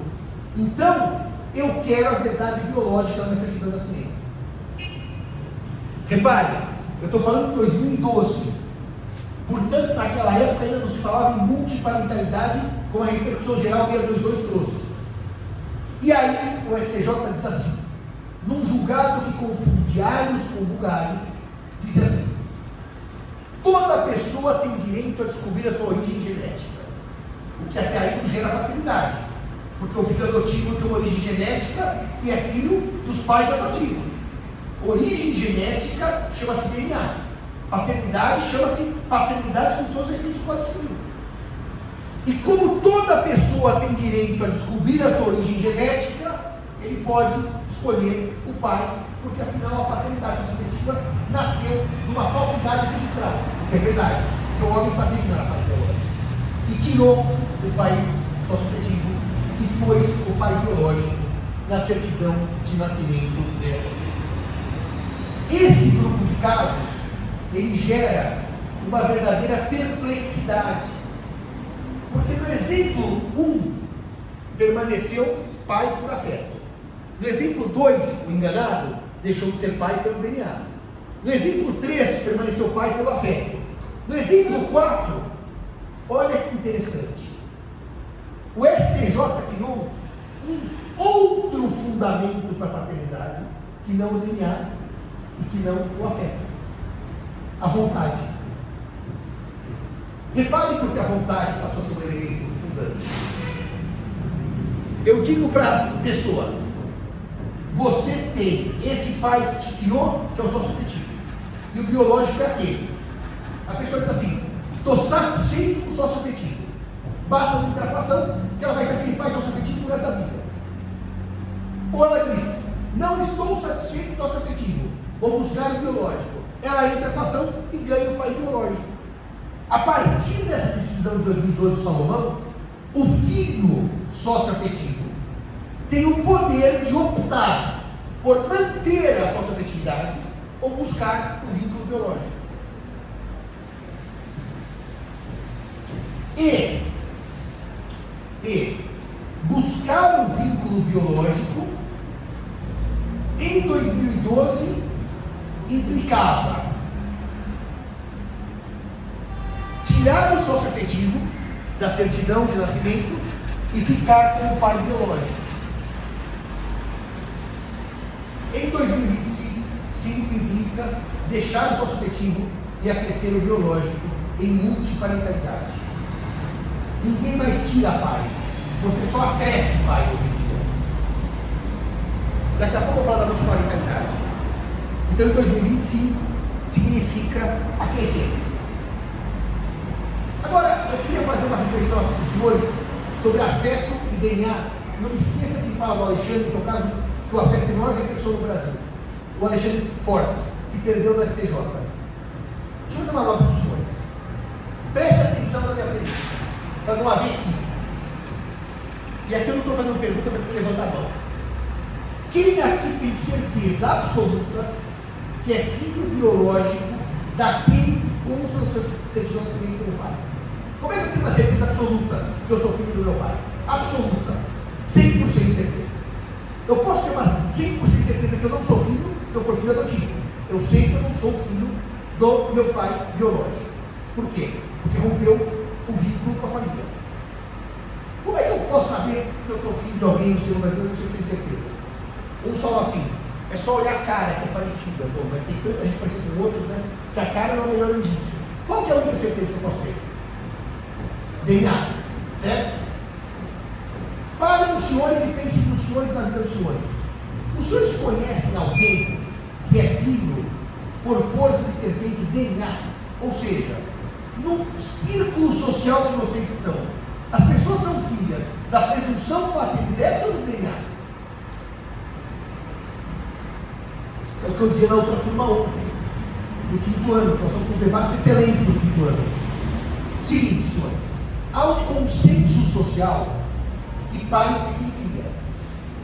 Então, eu quero a verdade biológica na minha certidão de nascimento. Repare, eu estou falando de 2012. Portanto, naquela época ainda não se falava em multiparentalidade, como a repercussão geral 622 trouxe. E aí o STJ diz assim, num julgado que confunde alhos com bugalhos, diz assim: toda pessoa tem direito a descobrir a sua origem genética, o que até aí não gera paternidade, porque o filho adotivo tem uma origem genética e é filho dos pais adotivos. Origem genética chama-se DNA. Paternidade chama-se paternidade com todos os efeitos que pode destruir. E como toda pessoa tem direito a descobrir a sua origem genética, ele pode escolher o pai, porque afinal a paternidade subjetiva nasceu numa falsidade registrada, que é verdade, porque o homem sabia que não era pai biológico, e tirou o pai subjetivo e pôs o pai biológico na certidão de nascimento dessa pessoa. Esse grupo de casos, ele gera uma verdadeira perplexidade, porque no exemplo 1, permaneceu pai por afeto. No exemplo 2, o enganado deixou de ser pai pelo DNA. No exemplo 3, permaneceu pai pelo afeto. No exemplo 4, olha que interessante. O STJ criou um outro fundamento para a paternidade, que não o DNA e que não o afeto. A vontade. Repare porque a vontade passou a ser um elemento fundante. Eu digo para a pessoa: você tem esse pai que te criou, que é o sócio afetivo, e o biológico é aquele. A pessoa diz assim: estou satisfeito com o sócio afetivo. Basta uma ultrapassão que ela vai ter aquele pai sócio afetivo no resto da vida. Ou ela diz: não estou satisfeito com o sócio afetivo, vou buscar o biológico. Ela entra com a ação e ganha o pai biológico. A partir dessa decisão de 2012 do Salomão, o filho sócio-afetivo tem o poder de optar por manter a sócio-afetividade ou buscar o vínculo biológico. E buscar o vínculo biológico em 2012 implicava tirar o sócio afetivo da certidão de nascimento e ficar com o pai biológico. Em 2025 implica deixar o sócio afetivo e acrescer o biológico em multiparentalidade. Ninguém mais tira pai, você só acresce pai hoje em dia. Daqui a pouco eu vou falar da multiparentalidade. Então, em 2025, significa aquecer. Agora, eu queria fazer uma reflexão aqui para os senhores sobre afeto e DNA. Não me esqueça que fala do Alexandre, que é o caso que o afeto tem maior repercussão no Brasil. O Alexandre Fortes, que perdeu no STJ. Deixa eu fazer uma nota para os senhores. Preste atenção na minha pergunta, para não haver equívoco. E aqui eu não estou fazendo pergunta para levantar a mão. Quem aqui tem certeza absoluta que é filho biológico daquele com o seu certidão de nascimento do pai? Como é que eu tenho uma certeza absoluta que eu sou filho do meu pai? Absoluta. 100% de certeza. Eu posso ter uma 100% de certeza que eu não sou filho se eu for filho adotivo. Eu sei que eu não sou filho do meu pai biológico. Por quê? Porque rompeu o vínculo com a família. Como é que eu posso saber que eu sou filho de alguém no seu Brasil? Eu não tenho certeza. Uns falam assim: é só olhar a cara que é parecida, pô, mas tem tanta gente parecida com outros, né? Que a cara é o melhor indício. Qual que é a única certeza que eu posso ter? DNA, certo? Parem os senhores e pensem nos senhores na vida dos senhores. Os senhores conhecem alguém que é filho por força de ter feito DNA? Ou seja, no círculo social que vocês estão, as pessoas são filhas da presunção paternizante ou do DNA? É o que eu dizia na outra turma ontem, do quinto ano. Nós estamos com debates excelentes no quinto ano. Seguinte, senhores, há um consenso social que pai é quem cria.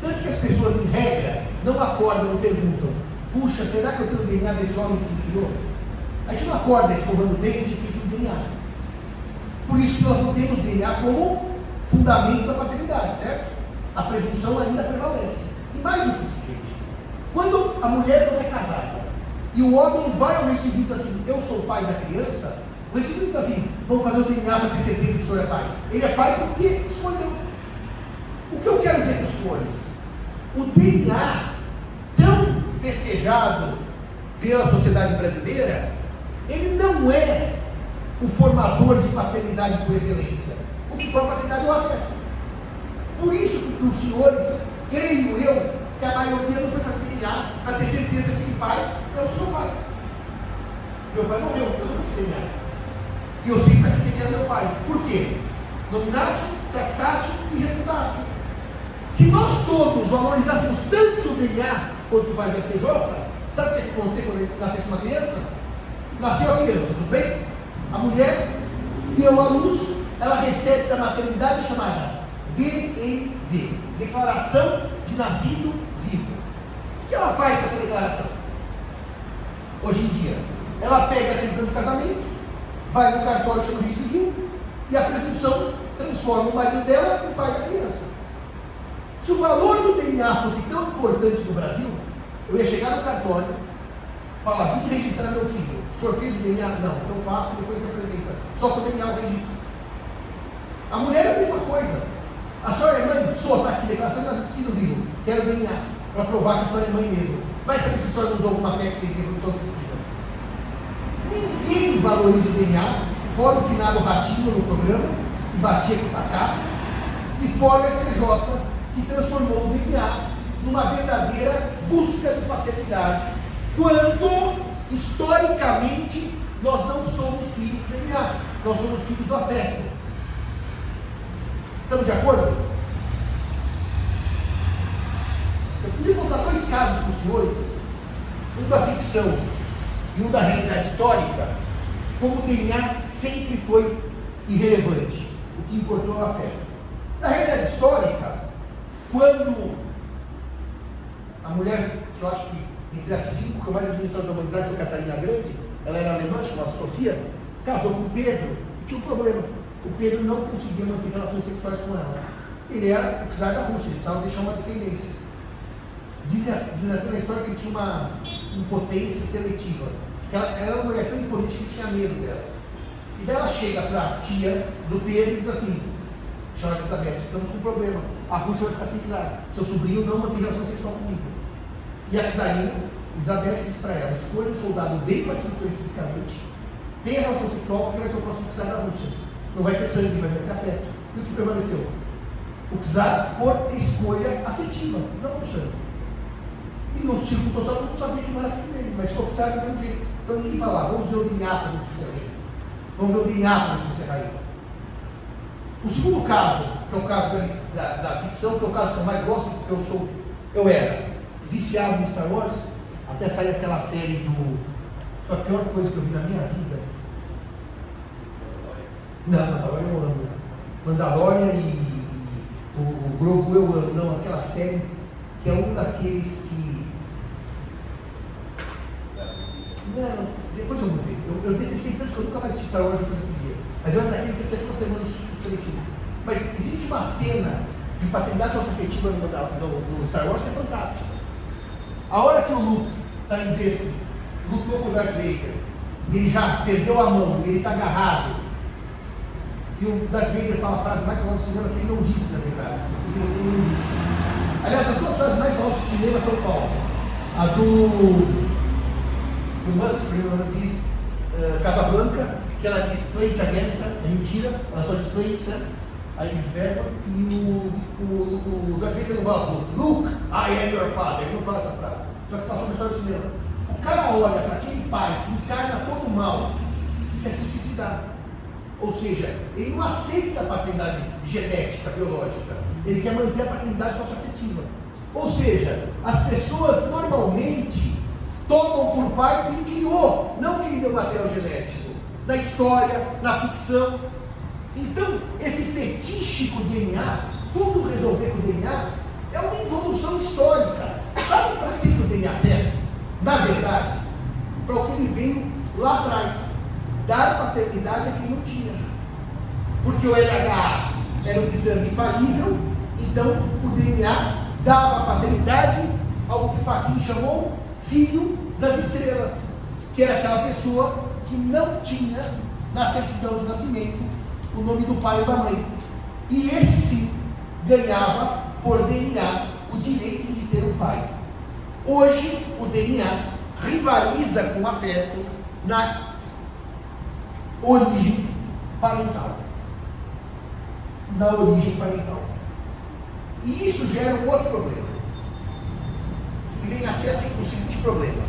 Tanto que as pessoas, em regra, não acordam e perguntam: puxa, será que eu tenho o DNA desse homem que me criou? A gente não acorda escovando o dente e pensa em DNA. Por isso que nós não temos DNA como fundamento da paternidade, certo? A presunção ainda prevalece. E mais do que isso, gente, quando a mulher não é casada e o homem vai ao registro civil e diz assim, eu sou o pai da criança, o registro civil diz assim, vamos fazer o DNA para ter certeza que o senhor é pai. Ele é pai porque escolheu. O que eu quero dizer para os senhores? O DNA, tão festejado pela sociedade brasileira, ele não é o formador de paternidade por excelência. O que forma a paternidade é o afeto. Por isso que os senhores, creio eu, que a maioria não foi fazer DNA para ter certeza que o pai é o seu pai. Meu pai morreu, eu não fiz DNA. E eu sei para que DNA é meu pai. Por quê? Nominácio, fracasso e reputácio. Se nós todos valorizássemos tanto o DNA quanto faz o STJ, sabe o que ia acontecer quando nascesse uma criança? Nasceu a criança, tudo bem? A mulher deu à luz, ela recebe da maternidade chamada DNV, Declaração de Nascido Vivo. O que ela faz com essa declaração? Hoje em dia, ela pega a certidão de casamento, vai no cartório, chama de civil, e a presunção transforma o marido dela no pai da criança. Se o valor do DNA fosse tão importante no Brasil, eu ia chegar no cartório, falar, vim registrar meu filho. O senhor fez o DNA? Não, então faça, depois me apresenta. Só com o DNA eu registro. A mulher é a mesma coisa. A senhora é mãe? Sou, está aqui, declaração de nascido vivo. Quero DNA, para provar que a senhora é mãe mesmo. Vai saber se a senhora usou alguma técnica de reprodução assistida. Ninguém valoriza o DNA, fora o finado Ratinho no programa, que batia com o tacato, e fora o STJ, que transformou o DNA numa verdadeira busca de paternidade, quando, historicamente, nós não somos filhos do DNA, nós somos filhos do afeto. Estamos de acordo? Eu queria contar dois casos para os senhores, um da ficção e um da realidade histórica, como o DNA sempre foi irrelevante, o que importou é o afeto. Na realidade histórica, quando a mulher, que eu acho que entre as 5 que eu mais admiro da humanidade foi Catarina Grande, ela era alemã, chamada Sofia, casou com Pedro e tinha um problema. O Pedro não conseguia manter relações sexuais com ela. Ele era o czar da Rússia, ele precisava deixar uma descendência. Diz até na história que ele tinha uma impotência seletiva. Ela era uma mulher tão imponente que tinha medo dela. E daí ela chega para a tia do Pedro e diz assim, chama de Elizabeth, estamos com um problema. A Rússia vai ficar sem czar. Seu sobrinho não mantém relação sexual comigo. E a czarina, Elizabeth, diz para ela, escolha um soldado bem parecido com ele fisicamente, tenha relação sexual porque vai ser o próximo czar da Rússia. Não vai ter sangue, vai ter afeto. E o que prevaleceu? O czar por escolha afetiva, não por sangue. E no círculo social todo mundo sabia que não era filho dele, mas ficou o czar do mesmo jeito. Então ninguém falava, vamos ver o DNA para ver se você é rei. Vamos ver o DNA para ver se você é rainha. O segundo caso, que é o caso da ficção, que é o caso que eu mais gosto, porque eu era viciado no Star Wars, até sair aquela série do... Foi a pior coisa que eu vi na minha vida. Não, Mandalorian eu amo. Mandalorian e o Grogu eu amo. Não, aquela série que é um daqueles que... Não, depois eu vou ver. Eu detestei tanto que eu nunca mais assisti Star Wars depois daquele dia. Mas eu era daquele que assistia toda semana os 3 filmes. Mas existe uma cena de paternidade socioafetiva no Star Wars que é fantástica. A hora que o Luke está em Destiny, lutou com o Darth Vader, e ele já perdeu a mão, ele está agarrado, e o Darth Vader fala a frase mais famosa do cinema que ele não disse, na verdade. Ele não disse. Aliás, as duas frases mais famosas do cinema são falsas. A do Muscle, ela diz Casablanca, que ela diz Plates Against, é mentira, ela só diz Plates, aí eles verbam, e o Darth Vader não fala Luke, I am your father, ele não fala essa frase, só que passou uma história do cinema. O cara olha para aquele pai que encarna todo o mal e quer se suicidar. Ou seja, ele não aceita a paternidade genética, biológica, ele quer manter a paternidade socioafetiva. Ou seja, as pessoas normalmente tomam por pai quem criou, não quem deu material genético, na história, na ficção. Então, esse fetiche com o DNA, tudo resolver com o DNA, é uma evolução histórica. Sabe para que o DNA serve? Na verdade, para o que ele veio lá atrás, dar paternidade a quem não tinha. Porque o LH era um exame falível, então o DNA dava paternidade ao que Fachin chamou filho das estrelas, que era aquela pessoa que não tinha na certidão de nascimento o nome do pai ou da mãe. E esse sim ganhava por DNA o direito de ter um pai. Hoje o DNA rivaliza com o afeto na origem parental. Na origem parental. E isso gera um outro problema. E vem a ser assim, o seguinte problema.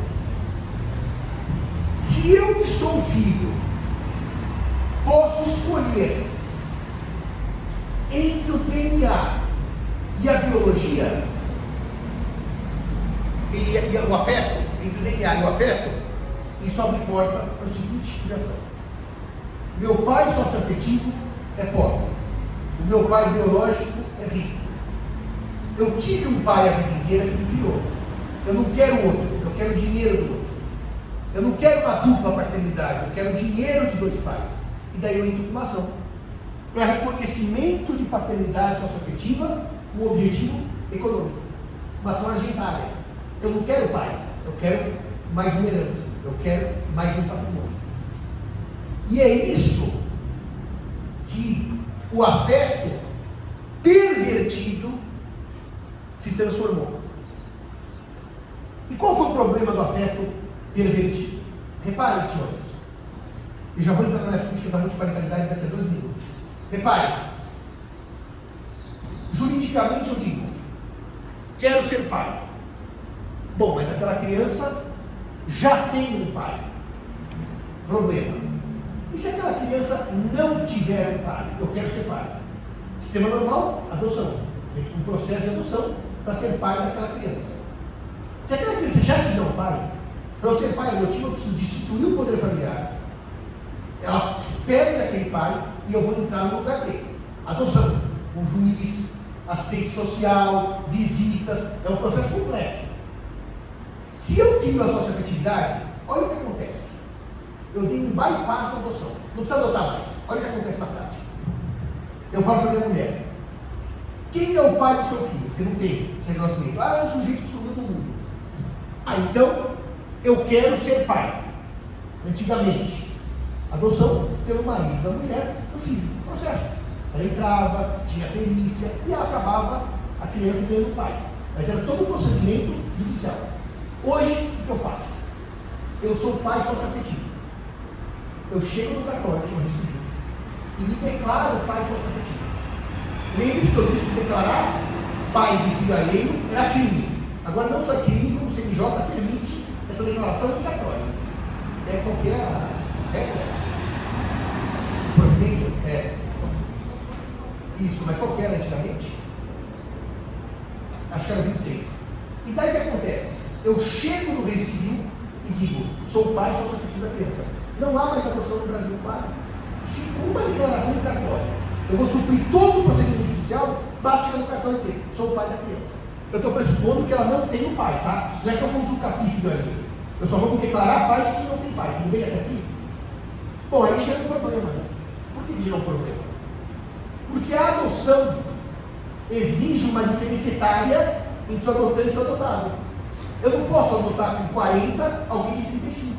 Se eu que sou filho posso escolher entre o DNA e a biologia, e o afeto, entre o DNA e o afeto, isso abre porta para a seguinte explicação. Meu pai socioafetivo é pobre. O meu pai biológico é rico. Eu tive um pai a vida inteira que me criou. Eu não quero outro, eu quero dinheiro do outro. Eu não quero uma dupla paternidade, eu quero dinheiro de dois pais. E daí eu entro numa ação para reconhecimento de paternidade socioafetiva com objetivo econômico. Uma ação agendária. Eu não quero pai, eu quero mais uma herança, eu quero mais um patrimônio. E é isso que o afeto pervertido se transformou. E qual foi o problema do afeto pervertido? Reparem, senhores. E já vou entrar nas críticas à multiparentalidade daqui a 2 minutos. Reparem. Juridicamente eu digo, quero ser pai. Bom, mas aquela criança já tem um pai. Problema. E se aquela criança não tiver um pai? Eu quero ser pai. Sistema normal, adoção. Um processo de adoção para ser pai daquela criança. Se aquela criança já tiver um pai, para eu ser pai adotivo, eu preciso destituir o poder familiar. Ela espera daquele pai e eu vou entrar no lugar dele. Adoção, um juiz, assistência social, visitas, é um processo complexo. Se eu crio a socioafetividade, olha o que acontece. Eu dei um bypass na adoção. Não precisa adotar mais. Olha o que acontece na prática. Eu falo para minha mulher: quem é o pai do seu filho? Porque não tem esse negócio meio. É um sujeito que subiu do mundo. Então, eu quero ser pai. Antigamente, adoção pelo marido da mulher, do filho. Processo. Ela entrava, tinha perícia e ela acabava a criança ganhando pai. Mas era todo um procedimento judicial. Hoje, o que eu faço? Eu sou pai socioafetivo. Eu chego no cartório de registro civil e me declaro pai socioafetivo. Lembre-se que eu disse que declarar pai de filho alheio era crime. Agora não só crime, como o CNJ permite essa declaração em cartório. É qualquer regra. Provimento é isso, mas qual que era antigamente? Acho que era 26. E daí o que acontece? Eu chego no registro civil e digo, sou pai socioafetivo da criança. Não há mais adoção no Brasil, claro. Se com uma declaração de cartório eu vou suprir todo o procedimento judicial, basta chegar no cartório e dizer, sou o pai da criança. Eu estou pressupondo que ela não tem um pai, tá? Não é que eu vou usucar filho ali. Eu só vou declarar pai de quem não tem pai. Tudo bem até aqui? Bom, aí chega um problema, né? Por que chega um problema? Porque a adoção exige uma diferença etária entre o adotante e o adotado. Eu não posso adotar com 40 alguém de 35.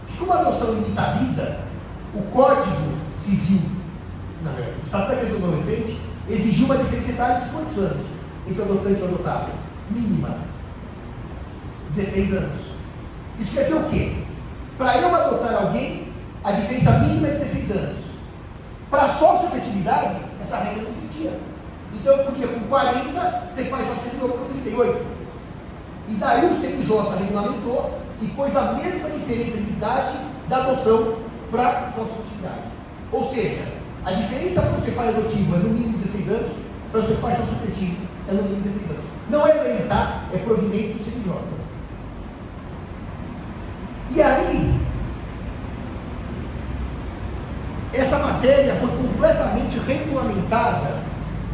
Porque como a adoção limita a vida, o Código Civil, na verdade, o Estado da Criança e do Adolescente, exigiu uma diferença etária de quantos anos entre o adotante e o adotado? Mínima. 16 anos. Isso quer dizer o quê? Para eu adotar alguém, a diferença mínima é 16 anos. Para a socioafetividade, essa regra não existia. Então eu podia, com 40, ser pai socioafetivo com 38. E daí o CNJ regulamentou e pôs a mesma diferença de idade da adoção para a socioafetividade. Ou seja, a diferença para ser pai adotivo é no mínimo 16 anos, para ser pai socioafetivo é no mínimo 16 anos. Não é lei, tá? É provimento do CNJ. E aí, essa matéria foi completamente regulamentada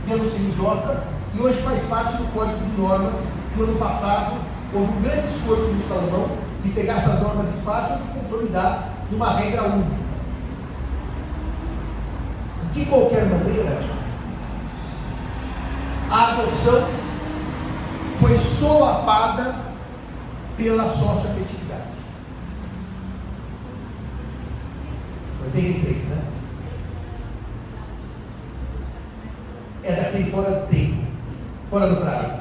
pelo CNJ e hoje faz parte do Código de Normas. No ano passado, houve um grande esforço do Salomão de pegar essas normas esparsas e consolidar numa regra única. De qualquer maneira, a adoção foi solapada pela socioafetividade. 83, né? É daquele fora do tempo, fora do prazo.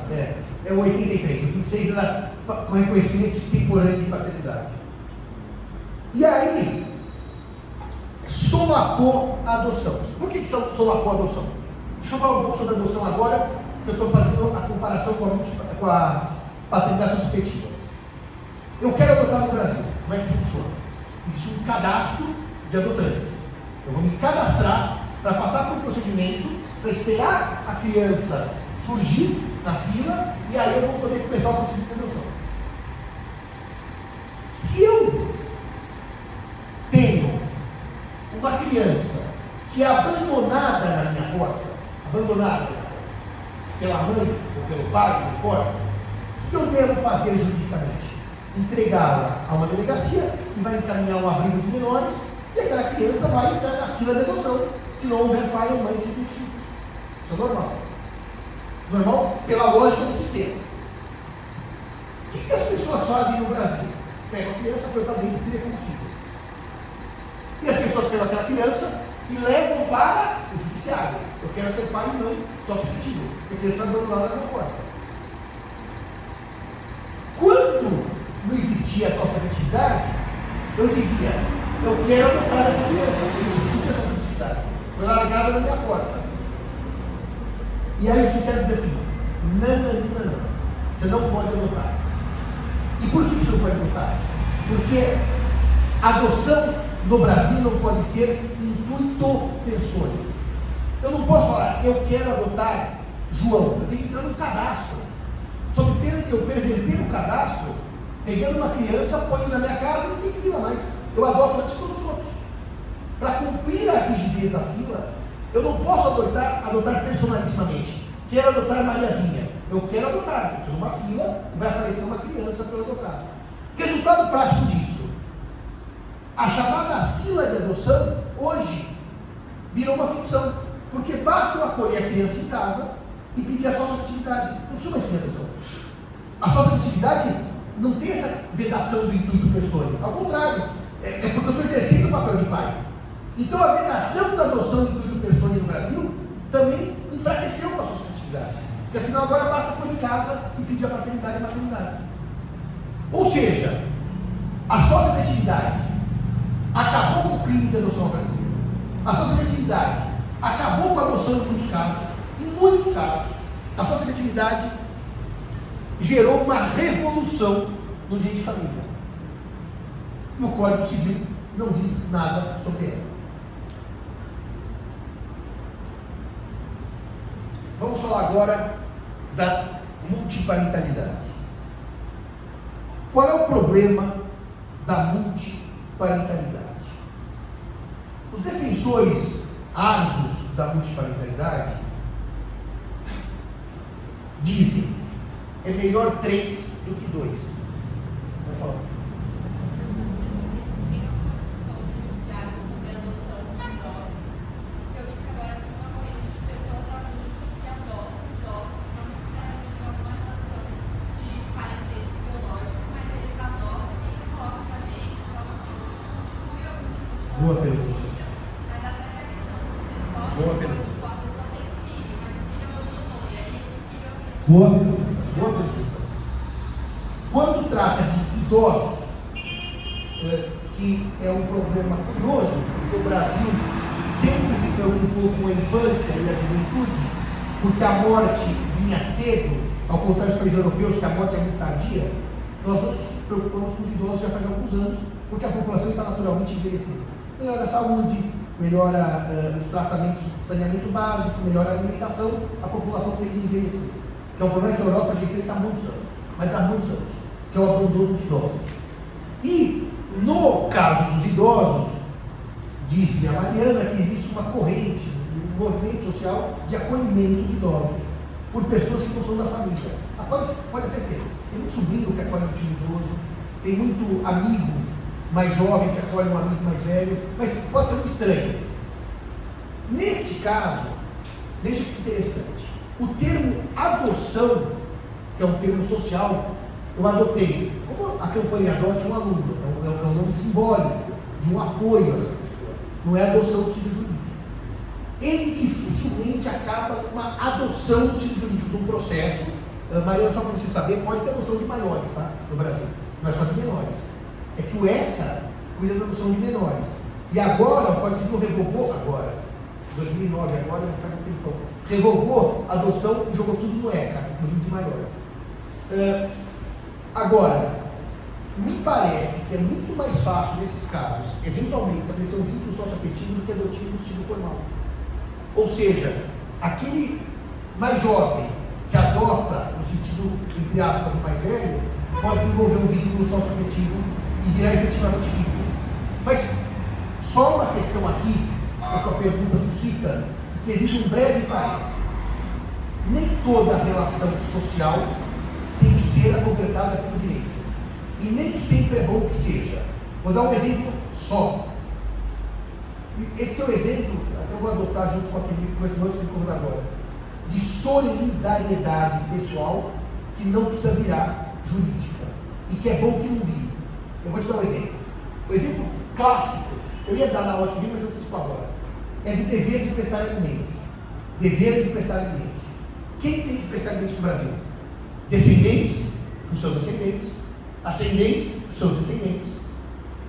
É o 83. O 26 era com reconhecimento extemporâneo de paternidade. E aí, solapou a adoção. Por que solapou a adoção? Deixa eu falar um pouco sobre a adoção agora, que eu estou fazendo a comparação com a paternidade substitutiva. Eu quero adotar no Brasil. Como é que funciona? Existe um cadastro de adotantes. Eu vou me cadastrar para passar por um procedimento, para esperar a criança surgir na fila, e aí eu vou poder começar o procedimento de adoção. Se eu tenho uma criança que é abandonada na minha porta, pela mãe ou pelo pai, não importa, o que eu devo fazer juridicamente? Entregá-la a uma delegacia que vai encaminhar um abrigo de menores, e aquela criança vai entrar na fila de adoção, se não houver pai ou mãe que se identifique. Isso é normal. Normal pela lógica do sistema. O que as pessoas fazem no Brasil? Pegam a criança, põe para dentro e cria como filho. E as pessoas pegam aquela criança e levam para o judiciário. Eu quero ser pai e mãe só substituído, porque eles estão abandonando na minha porta. Quando não existia a sócio-afetividade, eu dizia, eu quero adotar essa criança, porque não existia a sócio-afetividade. Foi largada na minha porta. E aí o judiciário diz assim, não, você não pode adotar. E por que você não pode adotar? Porque a adoção no Brasil não pode ser intuito persona. Eu não posso falar, eu quero adotar João, eu tenho que entrar no cadastro. Sob pena que eu perverter o cadastro, pegando uma criança, ponho na minha casa e não tem fila mais. Eu adoto antes que os outros. Para cumprir a rigidez da fila, eu não posso adotar personalissimamente. Quero adotar Mariazinha. Eu quero adotar. Estou numa fila e vai aparecer uma criança para eu adotar. Resultado prático disso. A chamada fila de adoção, hoje, virou uma ficção. Porque basta eu acolher a criança em casa e pedir a sócio-afetividade. Não precisa mais pedir adoção. A sócio-afetividade não tem essa vedação do intuito persona. Ao contrário, é porque eu estou exercendo o papel de pai. Então a vedação da adoção do intuito persona no Brasil também enfraqueceu com a sócio-afetividade. Porque afinal agora basta pôr em casa e pedir a paternidade e a maternidade. Ou seja, a sócio-afetividade acabou com o crime de adoção no Brasil. A sócio-afetividade acabou com a adoção em muitos casos. Em muitos casos, a sócio-afetividade gerou uma revolução no direito de família. E o Código Civil não diz nada sobre ela. Vamos falar agora da multiparentalidade. Qual é o problema da multiparentalidade? Os defensores árduos da multiparentalidade dizem é melhor 3 do que 2. Vai falar. Boa pergunta. Boa pergunta. Boa pergunta. Quando trata de idosos, que é um problema curioso, porque o Brasil sempre se preocupou com a infância e a juventude, porque a morte vinha cedo, ao contrário dos países europeus, que a morte é muito tardia, nós nos preocupamos com os idosos já faz alguns anos, porque a população está naturalmente envelhecendo. Melhora a saúde, melhora os tratamentos de saneamento básico, melhora a alimentação, a população tem que envelhecer. Que é um problema que a Europa já enfrenta há muitos anos, mas há muitos anos, que é o abandono de idosos. E, no caso dos idosos, disse a Mariana que existe uma corrente, um movimento social de acolhimento de idosos, por pessoas que não são da família. Pode até ser, tem muito sobrinho que acolhe um time idoso, tem muito amigo mais jovem que acolhe um amigo mais velho, mas pode ser muito estranho. Neste caso, veja que interessante, o termo adoção, que é um termo social, eu adotei, como a campanha Adote um Aluno, é um nome simbólico de um apoio a essa pessoa. não é adoção do sentido jurídico. Ele dificilmente acaba com uma adoção do sentido jurídico de um processo. Mariana, só para você saber, pode ter adoção de maiores, tá? No Brasil, não é só de menores. É que o ECA cuida da adoção de menores. E agora, pode ser que revogou agora, 2009, agora não faz um tempão, revogou a adoção e jogou tudo no ECA, inclusive de maiores. Agora, me parece que é muito mais fácil, nesses casos, eventualmente, estabelecer um vínculo socioafetivo do que adotivo no sentido formal. Ou seja, aquele mais jovem que adota, no sentido, entre aspas, o mais velho, pode desenvolver um vínculo socioafetivo e virar efetivamente filho. Mas só uma questão aqui, a sua pergunta suscita, que existe um breve parênteses. Nem toda relação social tem que ser completada pelo direito. E nem sempre é bom que seja. Vou dar um exemplo só. Esse é o exemplo, até eu vou adotar junto com esse nome que você agora, de solidariedade pessoal que não precisa virar jurídica. E que é bom que não vire. Eu vou te dar um exemplo. O exemplo clássico, eu ia dar na aula que vem, mas eu antecipo agora, é do dever de prestar alimentos. Dever de prestar alimentos. Quem tem que prestar alimentos no Brasil? Descendentes dos seus descendentes, ascendentes dos seus descendentes.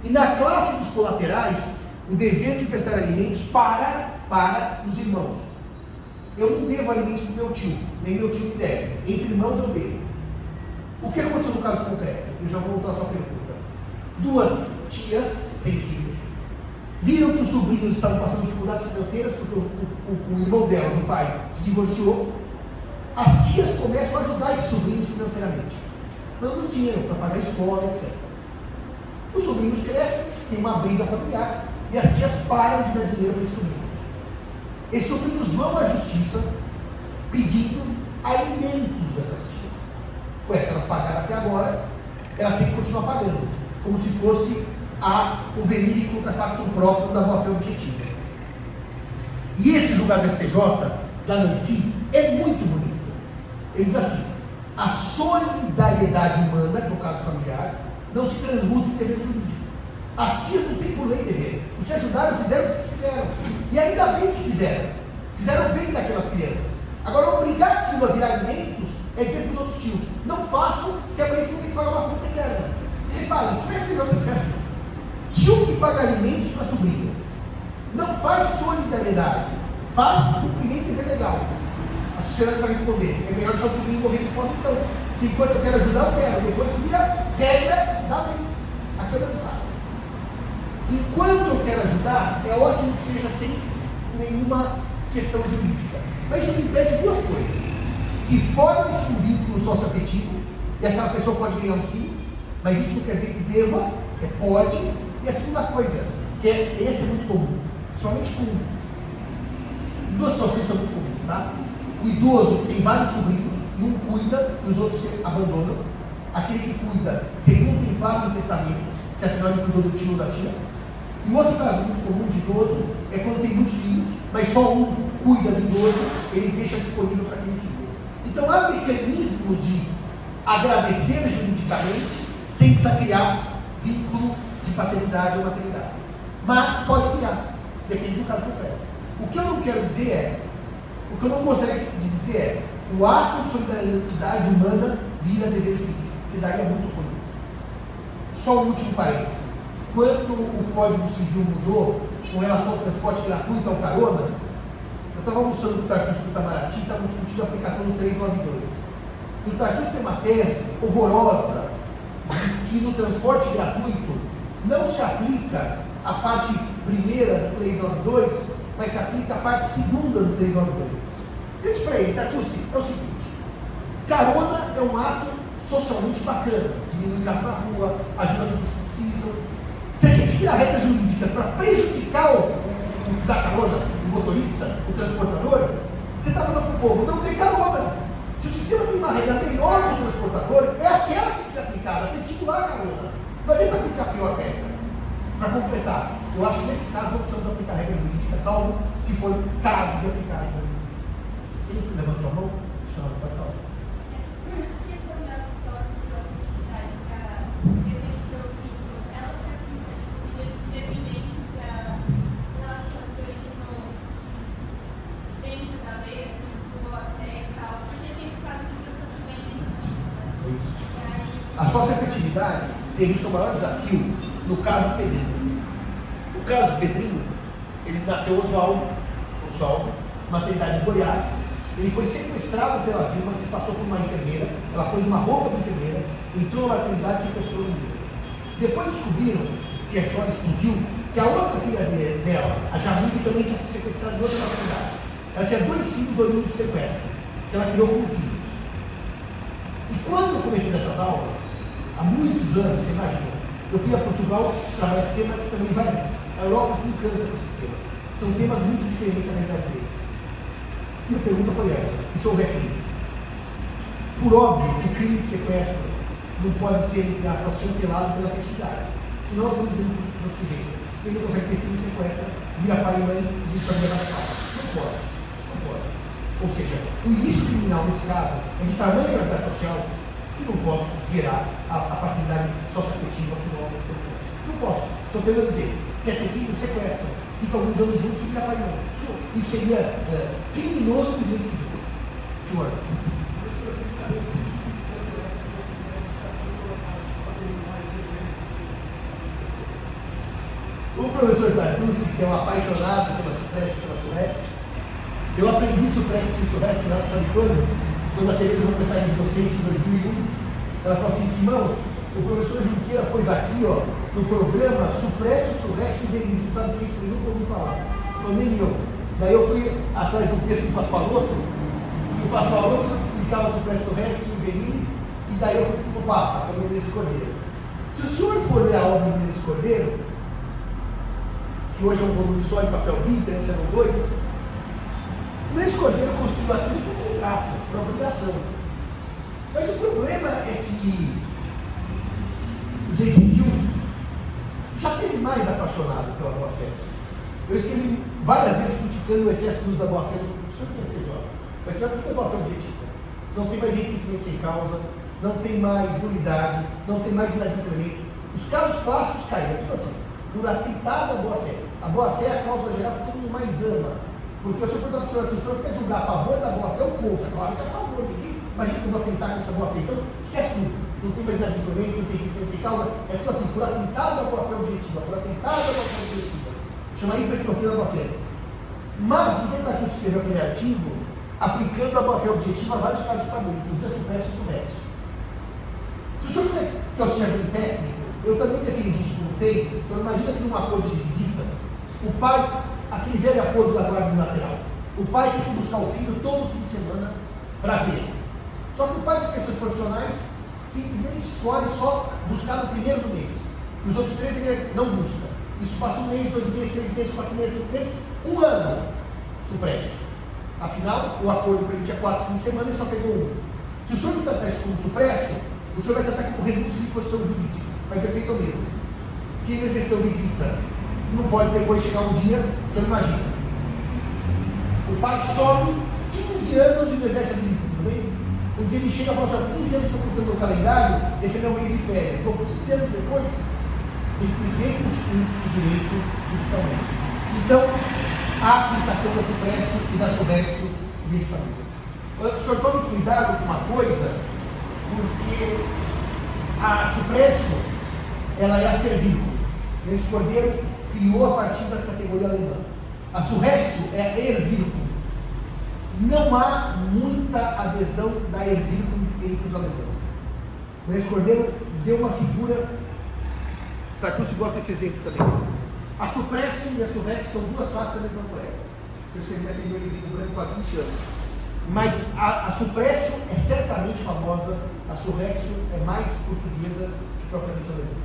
E na classe dos colaterais, o dever de prestar alimentos para os irmãos. Eu não devo alimentos para o meu tio, nem meu tio me deve. Entre irmãos eu devo. O que aconteceu no caso concreto? Eu já vou voltar à sua pergunta. Duas tias sem filhos viram que os sobrinhos estavam passando dificuldades financeiras porque o irmão dela, o pai, se divorciou. As tias começam a ajudar esses sobrinhos financeiramente, dando dinheiro para pagar a escola, etc. Os sobrinhos crescem, tem uma briga familiar, e as tias param de dar dinheiro para esses sobrinhos. Esses sobrinhos vão à justiça pedindo alimentos dessas tias. Pois, se elas pagaram até agora, elas têm que continuar pagando, como se fosse o verídico contra factum próprio da boa-fé objetiva. E esse julgado do STJ, da Nancy, é muito bonito. Ele diz assim: a solidariedade humana, que é o caso familiar, não se transmuta em dever jurídico. As tias não têm por lei dever. E se ajudaram, fizeram o que fizeram. E ainda bem que fizeram. Fizeram bem daquelas crianças. Agora, obrigar aquilo a virar alimentos é dizer para os outros tios: não façam, que amanhã você não tem que pagar uma conta interna. E reparem, se o STJ disser assim: tio que paga alimentos para sobrinho não faz solidariedade, faz cumprimento dever legal. A sociedade vai responder: é melhor deixar o sobrinho morrer de fome, então. Que enquanto eu quero ajudar, eu quero. Depois vira regra da lei. Aqui é o mesmo caso. Enquanto eu quero ajudar, é ótimo que seja sem nenhuma questão jurídica. Mas isso me impede duas coisas: que forme-se um vínculo socioafetivo, e aquela pessoa pode ganhar um filho, mas isso não quer dizer que deva, pode. E a segunda coisa, que esse é muito comum, principalmente com duas situações são muito comuns, tá? O idoso tem vários sobrinhos, e um cuida e os outros se abandonam. Aquele que cuida seria contemplado no testamento, que afinal ele cuidou do tio ou da tia. E o outro caso muito comum de idoso é quando tem muitos filhos, mas só um cuida do idoso, ele deixa disponível para aquele filho. Então há mecanismos de agradecer juridicamente sem precisar criar vínculo de paternidade ou maternidade. Mas pode criar, depende do caso concreto. O que eu não quero dizer o que eu não gostaria de dizer é: o ato de solidariedade humana vira dever jurídico, que daí é muito ruim. Só um último parênteses. Quando o Código Civil mudou com relação ao transporte gratuito ao carona, eu estava almoçando com o Tarcísio Itamaraty e estávamos discutindo a aplicação do 392. E o Tarcísio tem uma tese horrorosa de que no transporte gratuito não se aplica a parte primeira do 392, mas se aplica a parte segunda do 392. Eu disse para ele: Tarcísio, é o seguinte, carona é um ato socialmente bacana, diminuir carro na rua, ajuda nos que precisam. Se a gente criar regras jurídicas para prejudicar o da carona, o motorista, o transportador, você está falando para o povo: não tem carona. Se o sistema tem uma regra melhor para o transportador, é aquela que tem que ser aplicada para estimular a carona. Não adianta aplicar a pior regra. Para completar, eu acho que nesse caso não precisamos aplicar regra jurídica, salvo se for caso de aplicar a regra jurídica. Quem levantou a mão? Senhora, pode falar. Questão da socioafetividade para rever seu filho, ela se aplica independente se a A socioafetividade teve o seu maior desafio no caso Pedrinho. No caso Pedrinho, ele nasceu Oswaldo, maternidade de Goiás. Ele foi sequestrado pela Vilma, se passou por uma enfermeira, ela pôs uma roupa de enfermeira, entrou na maternidade e sequestrou o menino. Depois descobriram que a história explodiu, que a outra filha dela, a Jamile, também tinha sido sequestrada em outra maternidade. Ela tinha 2 filhos oriundos de sequestro, que ela criou como filho. E quando eu comecei nessas aulas, há muitos anos, você imagina, eu fui a Portugal trabalhar esse tema também várias vezes. A Europa se encanta com esses temas. São temas muito diferentes da realidade deles. E a pergunta foi essa: e se houver crime? Por óbvio que o crime de sequestro não pode ser, entre aspas, chancelado pela afetividade. Senão nós estamos dizendo para o sujeito: ele não consegue ter filho, sequestra, vira pai e mãe e família na casa. Não pode. Não pode. Ou seja, o ilícito criminal nesse caso é de tamanha gravidade social que não posso gerar a paternidade socioafetiva por obra. Não posso. Só tenho a dizer: quer ter filho, sequestra, fica alguns anos juntos e vira pai e mãe. Isso seria criminoso do jeito civil. Senhor. O professor Tartucci, que é um apaixonado pela Supress e pela Surex, eu aprendi Supress e Surex, sabe quando a Tereza foi prestar em vocês em 2001, ela falou assim: Simão, o professor Junqueira pôs aqui, ó, no programa Supresso, Surex e Verniz. Você sabe que isso eu nunca ouvi falar. Eu nem eu. Daí eu fui atrás do texto do Pascoaloto, e o Pascoaloto explicava Supresso, Surex e Verniz, e daí eu fui para o Papa, para o Menezes Cordeiro. Se o senhor for ler a obra do Menezes Cordeiro, que hoje é um volume só em papel BIM, antes eram 2, o Menezes Cordeiro construiu aquilo por contrato, por obrigação. Mas o problema é que o direito civil já teve mais apaixonado pela boa-fé. Eu escrevi várias vezes criticando o excesso do uso da boa-fé do STJ. Mas já não tem boa-fé objetiva. Não tem mais enriquecimento sem causa, não tem mais nulidade, não tem mais inadimplemento. Os casos clássicos caíram, tudo assim, por atentado à boa-fé. A boa-fé é a causa geral que todo mundo mais ama. Porque o senhor pergunta para o senhor, se o senhor quer julgar a favor da boa-fé ou contra, claro que é a favor, ninguém imagina que eu vou atentar contra a boa-fé. Então, esquece tudo. Não tem mais inadimplemento, não tem enriquecimento sem causa. É tudo assim, por atentado à boa-fé objetiva, por atentado à boa-fé objetiva. Chama hipertrofia da boa-fé. Mas o Dr. Tartucci escreveu aquele artigo aplicando a boa-fé objetiva a vários casos de família, inclusive a Supresso e Surex. Se o senhor quiser que eu seja bem técnico, eu também defendi isso com o tempo. O senhor imagina que num acordo de visitas, o pai, aquele velho acordo da guarda unilateral, o pai tem que buscar o filho todo fim de semana para ver. Só que o pai de questões profissionais simplesmente escolhe só buscar no primeiro do mês. E os outros 3 ele não busca. Isso passa 1 mês, 2 meses, 3 meses, 4 meses, 5 meses, 1 ano. Supresso. Afinal, o acordo permitia 4 fins de semana e só pegou 1. Se o senhor não tratar isso como supresso, o senhor vai tratar como recurso de posição jurídica. Mas o efeito é o mesmo. Quem exerceu visita não pode depois chegar um dia, o senhor imagina. O pai some 15 anos e não exerce a visita, tudo bem? Um dia ele chega e fala assim: 15 anos estou contando no calendário, esse é meu mês de férias. Então, 15 anos depois, ele tem o direito judicialmente. Então, a aplicação da Supresso e da Suvexo de família. O senhor tome cuidado com uma coisa, porque a Supresso, ela é aftervínculo. Esse Cordeiro criou a partir da categoria alemã. A Surrexo é a ervínculo. Não há muita adesão da ervínculo entre os alemães. Esse Cordeiro deu uma figura. Tartucci gosta desse exemplo também. A Supresso e a Surrexo são 2 faces da mesma moeda. Por isso que ele aprendeu ele vinho branco há 20 anos. Mas a Supresso é certamente famosa, a Surrexo é mais portuguesa que propriamente alemã.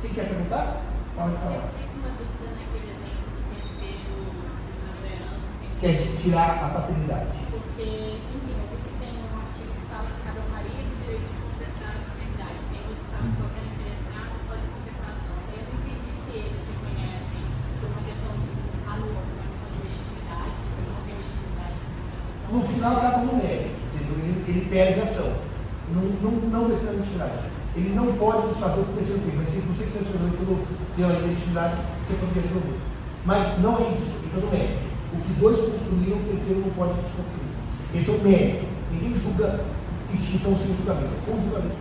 Quem quer perguntar? Pode falar. Eu tenho uma dúvida naquele exemplo do terceiro da herança. Que é de tirar a paternidade. Porque, enfim, eu vi que tem um artigo que fala que cada marido tem direito de contestar a paternidade. Tem outro que fala que qualquer interessado pode contestação. Eu não entendi se eles se conhecem por uma questão anual, por uma questão de legitimidade, por não ter legitimidade de contestação. No final, acaba no mérito. Ele perde a ação. Não necessariamente legitimidade. Ele não pode desfazer o que o terceiro fez. Mas se você quiser se resolver tudo pela legitimidade, você poderia resolver. Mas não é isso. Então não é. O que 2 construíram, o terceiro não pode desconstruir. Esse é o mérito. Ninguém julga extinção sem julgamento. Com julgamento.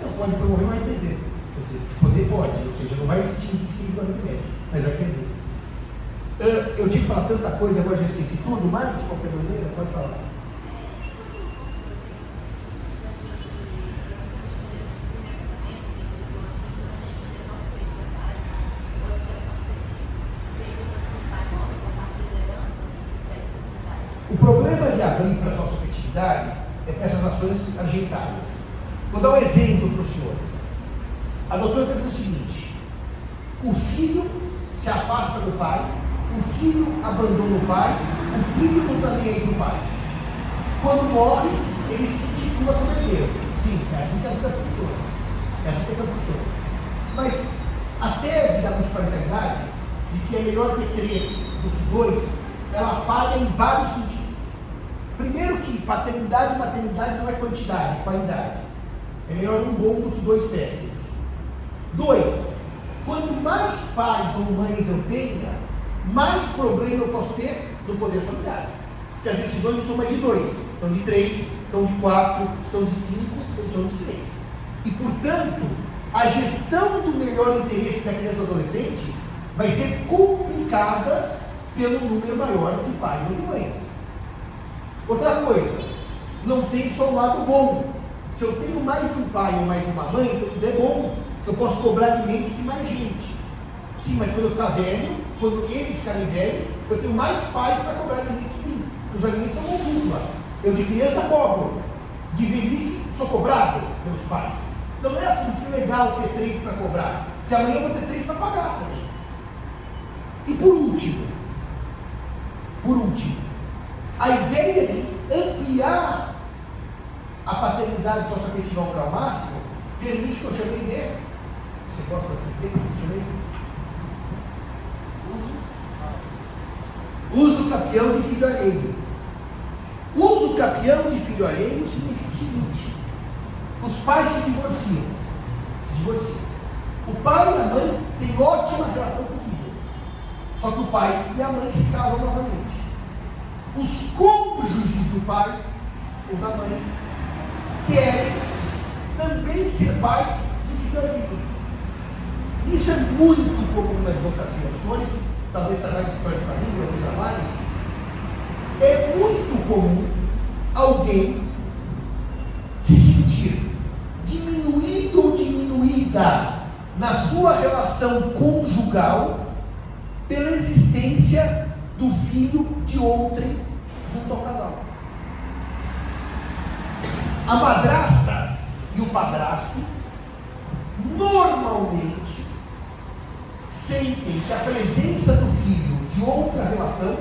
Não pode promover, mas vai perder. Quer dizer, poder pode, ou seja, não vai extinguir sem o médio, mas vai perder. Eu tinha que falar tanta coisa, agora já esqueci tudo, mas de qualquer maneira, pode falar. O problema de abrir para a sócio-afetividade é para essas ações ajeitadas. Vou dar um exemplo para os senhores. A doutora fez o seguinte: o filho se afasta do pai, o filho abandona o pai, o filho não está nem aí para o pai. Quando morre, ele se intitula como herdeiro. Sim, é assim que a vida funciona. É assim que a vida funciona. Mas a tese da multiparentalidade, de que é melhor ter 3 do que 2, ela falha em vários sentidos. Primeiro que paternidade e maternidade não é quantidade, é qualidade. É melhor um bom do que 2 péssimos. 2, quanto mais pais ou mães eu tenha, mais problema eu posso ter no poder familiar. Porque as decisões não são mais de 2, são de 3, são de 4, são de 5, ou são de 6. E, portanto, a gestão do melhor interesse da criança ou do adolescente vai ser complicada pelo número maior de pais ou de mães. Outra coisa, não tem só um lado bom. Se eu tenho mais de um pai ou mais de uma mãe, então é bom, eu posso cobrar alimentos de mais gente. Sim, mas quando eu ficar velho, quando eles ficarem velhos, eu tenho mais pais para cobrar alimentos de mim. Os alimentos são múltiplos. Eu de criança cobro, de velhice sou cobrado pelos pais. Então não é assim, que legal ter 3 para cobrar, porque amanhã eu vou ter 3 para pagar também. E por último, a ideia de ampliar a paternidade socioafetiva ao grau máximo permite que eu chamei de, você gosta de ver que eu chamei? Uso capião de filho alheio. Uso capião de filho alheio significa o seguinte: os pais se divorciam. O pai e a mãe têm ótima relação com o filho, só que o pai e a mãe se casam novamente. Os cônjuges do pai ou da mãe querem também ser pais de filho alheio. Isso é muito comum na advocacia. Os senhores talvez trabalhem de história de família ou de trabalho. É muito comum alguém se sentir diminuído ou diminuída na sua relação conjugal pela existência do filho de outrem junto ao casal. A madrasta e o padrasto normalmente sentem que a presença do filho de outra relação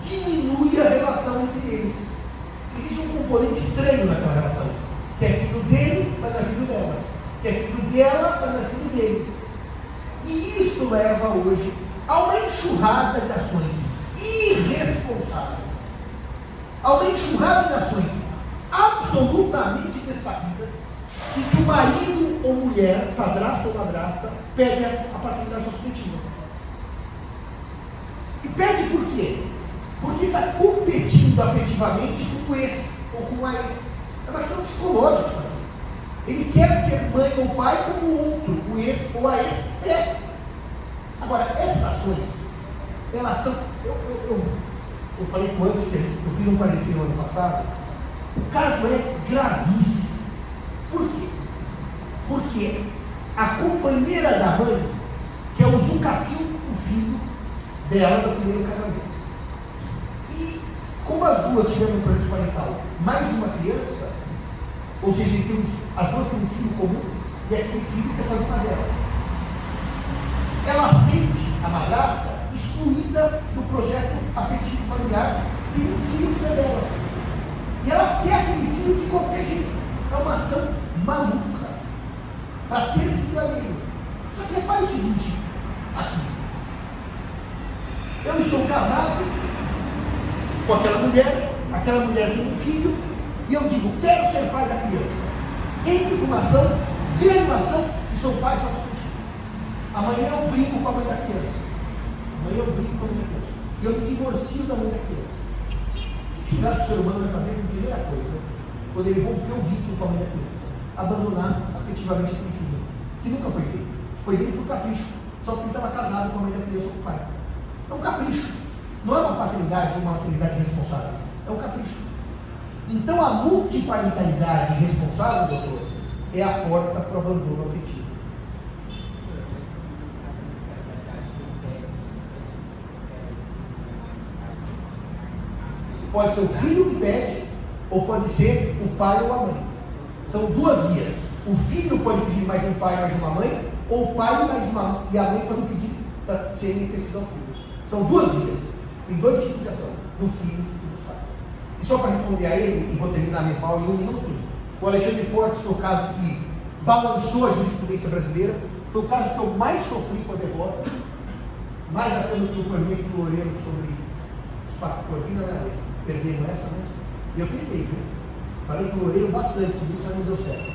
diminui a relação entre eles. Existe um componente estranho naquela relação, que é filho dele, mas não é filho dela, que é filho dela, mas não é filho dele. E isso leva hoje a uma enxurrada de ações irresponsáveis, a uma enxurrada de ações absolutamente descabidas, em que o marido ou mulher, padrasto ou madrasta, pede a paternidade socioafetiva. E pede por quê? Porque está competindo afetivamente com o ex ou com a ex. É uma questão psicológica isso aqui. Ele quer ser mãe ou pai como o outro, o ex ou a ex é. Agora, essas ações, elas são. Eu falei com o Anderson, eu fiz um parecer no ano passado. O caso é gravíssimo. Por quê? Porque a companheira da mãe quer usucapiu o filho dela do primeiro casamento. E como as duas tiveram um projeto parental mais uma criança, ou seja, as duas têm um filho comum, e aquele filho quer saber uma delas. Ela sente a madrasta excluída do projeto afetivo familiar de um filho que é dela. E ela quer aquele filho de qualquer jeito. É uma ação maluca para ter filho alheio. Só que repare o seguinte, aqui. Eu estou casado com aquela mulher tem um filho, e eu digo, quero ser pai da criança. Entro com uma ação, ganho uma ação e sou pai só. Amanhã eu brigo com a mãe da criança. E eu me divorcio da mãe da criança. O que você acha que o ser humano vai fazer como primeira coisa? quando ele rompeu o vínculo com a mãe da criança, abandonar afetivamente aquele filho, que nunca foi dele. Foi dele por capricho, só porque ele estava casado com a mãe da criança ou com o pai. É um capricho. Não é uma paternidade, uma maternidade responsável. É um capricho. Então a multiparentalidade responsável, doutor, é a porta para o abandono afetivo. Pode ser o filho que pede, ou pode ser o pai ou a mãe. São duas vias. O filho pode pedir mais um pai, mais uma mãe, ou o pai mais uma e a mãe pode pedir para serem acrescidos ao filho. São duas vias. Tem dois tipos de ação, do filho e dos pais. E só para responder a ele, e vou terminar a mesma aula em um minuto, o Alexandre Fortes foi o caso que balançou a jurisprudência brasileira, foi o caso que eu mais sofri com a derrota, mais até do que o Cormeiro do Loureiro sobre os pactos de Corvina, né? Perdemos essa, né? E eu tentei, viu? Falei com o Loureiro bastante sobre isso, mas não deu certo.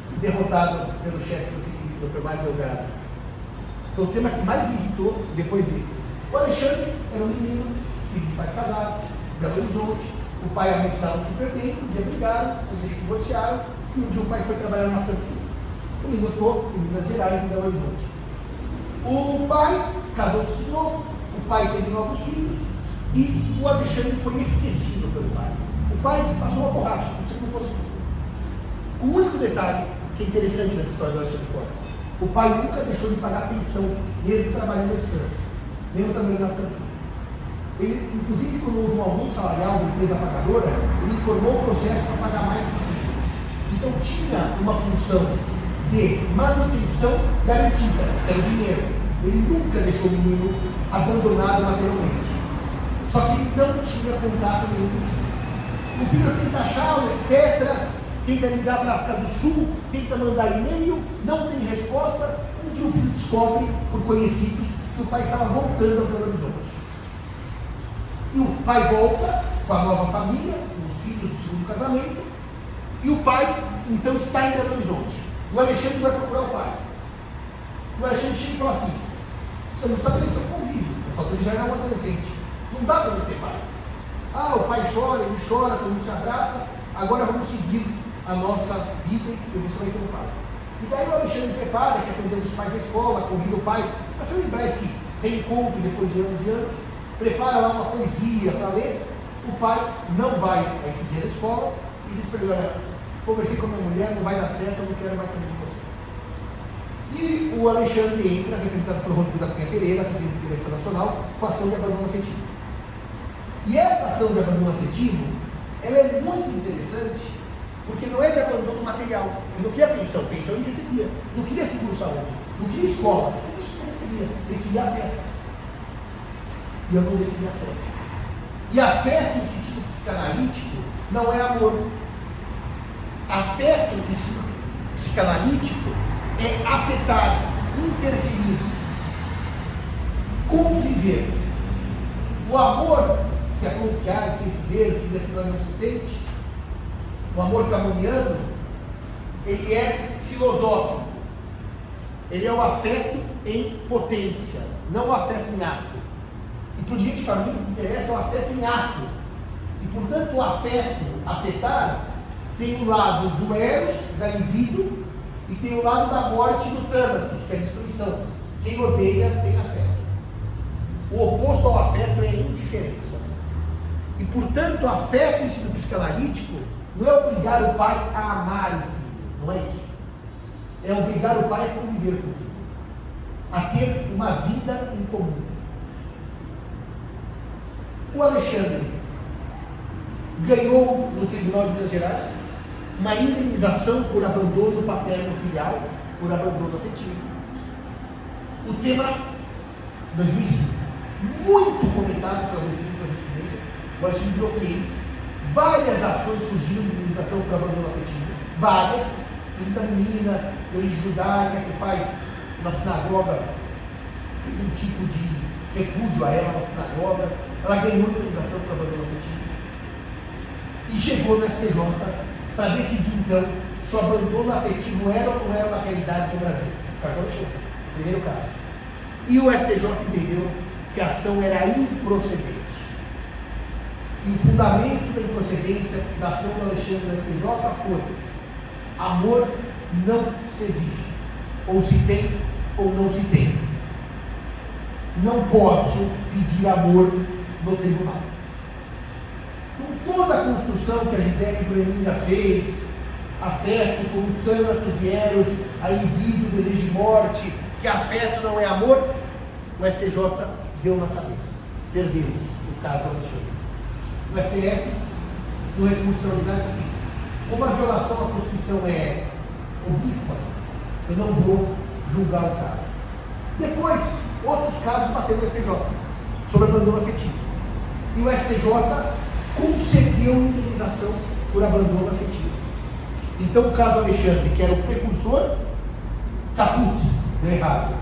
Fui derrotado pelo chefe do Felipe, do Mário Delgado. Foi o tema que mais me irritou depois desse. O Alexandre era um menino, filho de pais casados, Belo Horizonte. O pai e a mãe estavam super bem, um dia brigaram, um dia se divorciaram, e um dia o pai foi trabalhar na África do Sul. O menino ficou em Minas Gerais, em Belo Horizonte. O pai casou-se de novo, o pai teve novos filhos, e o Alexandre foi esquecido pelo pai. O pai passou uma borracha, como se não fosse. O único detalhe que é interessante nessa história do Alexandre Fortes: o pai nunca deixou de pagar pensão, mesmo trabalhando à distância, mesmo trabalhando na África do Sul. Ele, inclusive, quando houve um aumento salarial da empresa pagadora, ele informou o processo para pagar mais do que ele. Então tinha uma função de manutenção garantida, que era o dinheiro. Ele nunca deixou o menino abandonado materialmente. Só que ele não tinha contato nenhum. O filho tenta achá-lo, etc. Tenta ligar para a África do Sul, tenta mandar e-mail, não tem resposta. Um dia o filho descobre, por conhecidos, que o pai estava voltando ao Belo Horizonte. E o pai volta com a nova família, com os filhos do segundo casamento, e o pai, então, está em Belo Horizonte. O Alexandre vai procurar o pai. O Alexandre chega e fala assim: você não estabeleceu convívio, essa altura já era um adolescente. Não dá para não ter pai. Ah, o pai chora, ele chora, todo mundo se abraça, agora vamos seguir a nossa vida e você vai ter um pai. E daí o Alexandre prepara, que é o dia dos pais da escola, convida o pai para celebrar esse reencontro depois de anos e anos, prepara lá uma poesia para ler. O pai não vai a esse dia da escola e diz para ele: olha, conversei com a minha mulher, não vai dar certo, eu não quero mais saber de você. E o Alexandre entra, representado pelo Rodrigo da Cunha Pereira, presidente do Direito Nacional, com a ação de abandono afetivo. E essa ação de abandono afetivo, ela é muito interessante, porque não é de abandono material. Ele não queria pensão ele recebia. Não queria seguro-saúde, não queria escola, ele recebia. Ele queria afeto. E eu não defini afeto. E afeto, em sentido psicanalítico, não é amor. Afeto, em sentido psicanalítico, é afetar, interferir, conviver. O amor, que é coloquial, sem se ver, que definitivamente não se sente, o amor camoniano, ele é filosófico. Ele é o afeto em potência, não o afeto em ato. E para o dia de família, o que interessa é o afeto em ato. E, portanto, o afeto, afetar, tem o lado do eros, da libido, e tem o lado da morte do tânatos, que é a destruição. Quem odeia tem afeto. O oposto ao afeto é a indiferença. E, portanto, o afeto em sentido psicanalítico não é obrigar o pai a amar o filho, não é isso. É obrigar o pai a conviver com o filho, a ter uma vida em comum. O Alexandre ganhou no Tribunal de Minas Gerais uma indenização por abandono paterno-filial, por abandono afetivo. O tema 2005, muito comentado pela jurisprudência, o Alexandre bloqueia. Várias ações surgiram de indenização por abandono afetivo, várias. Muita menina, de origem judaica, que o pai, na sinagoga, fez um tipo de repúdio a ela na sinagoga, ela ganhou indenização por abandono afetivo. E chegou no STJ para decidir, então, se o abandono afetivo era ou não era uma realidade no Brasil. O caso Alexandre, primeiro caso. E o STJ entendeu que a ação era improcedente. E o fundamento da improcedência da ação do Alexandre no STJ foi: amor não se exige, ou se tem ou não se tem. Não posso pedir amor no tribunal. Com toda a construção que a Gisele Breninga fez, afeto, corrupção, entusiasmos, a libido, desejo de morte, que afeto não é amor, o STJ deu na cabeça. Perdemos o caso do Alexandre. O STF, no recurso extraordinário, disse assim: como a violação à Constituição é obíqua, eu não vou julgar o caso. Depois, outros casos bateram no STJ sobre abandono afetivo. E o STJ concedeu indenização por abandono afetivo. Então, o caso do Alexandre, que era o precursor, caput, deu errado.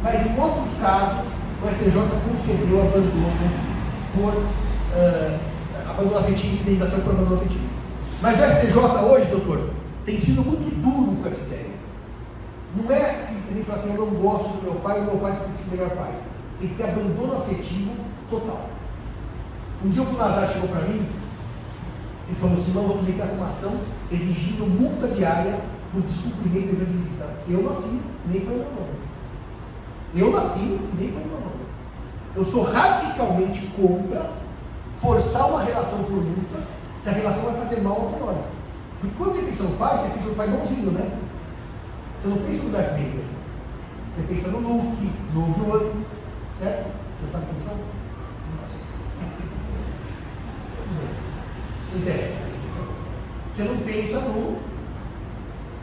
Mas em outros casos, o STJ concedeu abandono por abandono afetivo, indenização por abandono afetivo. Mas o STJ hoje, doutor, tem sido muito duro com essa ideia. Não é simplesmente falar assim: eu não gosto do meu pai, o meu pai tem que ser o melhor pai. Tem que ter abandono afetivo total. Um dia o Nazar chegou para mim e falou assim: não, vamos entrar com uma ação exigindo multa diária no descumprimento do dever de visita. Eu não assino, nem põe meu nome. Eu não assino, nem põe meu nome. Eu sou radicalmente contra forçar uma relação por multa se a relação vai fazer mal ao menor. Porque quando você pensa no pai, você pensa no pai bonzinho, né? Você não pensa no Darth Vader. Você pensa no Luke, no Obi-Wan, certo? Você sabe quem são? Não interessa. Você não pensa no,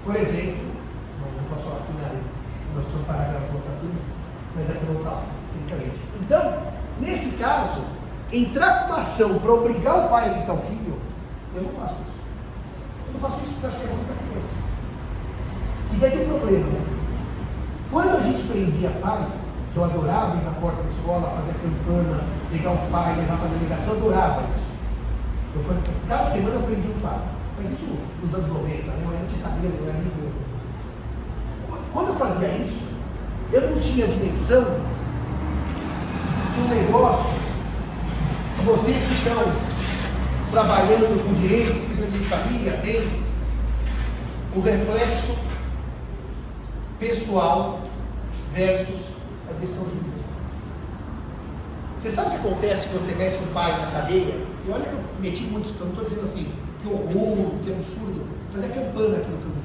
por exemplo, não posso falar aqui nada, nós somos parágrafos para tudo, mas é que eu não faço, tecnicamente. Então, nesse caso, entrar com uma ação para obrigar o pai a visitar o filho, eu não faço isso. Eu não faço isso porque eu acho que é ruim para a criança. E daí tem um problema, né? Quando a gente prendia pai, que eu adorava ir na porta da escola, fazer a campana, pegar o pai, levar para a delegação, eu adorava isso. Eu falei, cada semana eu prendi um pai. Mas isso nos anos 90, não era de cabelo, não era de novo. Quando eu fazia isso, eu não tinha dimensão de um negócio que vocês que estão trabalhando com direitos, principalmente de família, tem o reflexo pessoal versus a decisão jurídica. Você sabe o que acontece quando você mete um pai na cadeia? E olha que eu meti muito isso, não estou dizendo assim, que horror, que absurdo. Vou fazer campana aqui no Campo.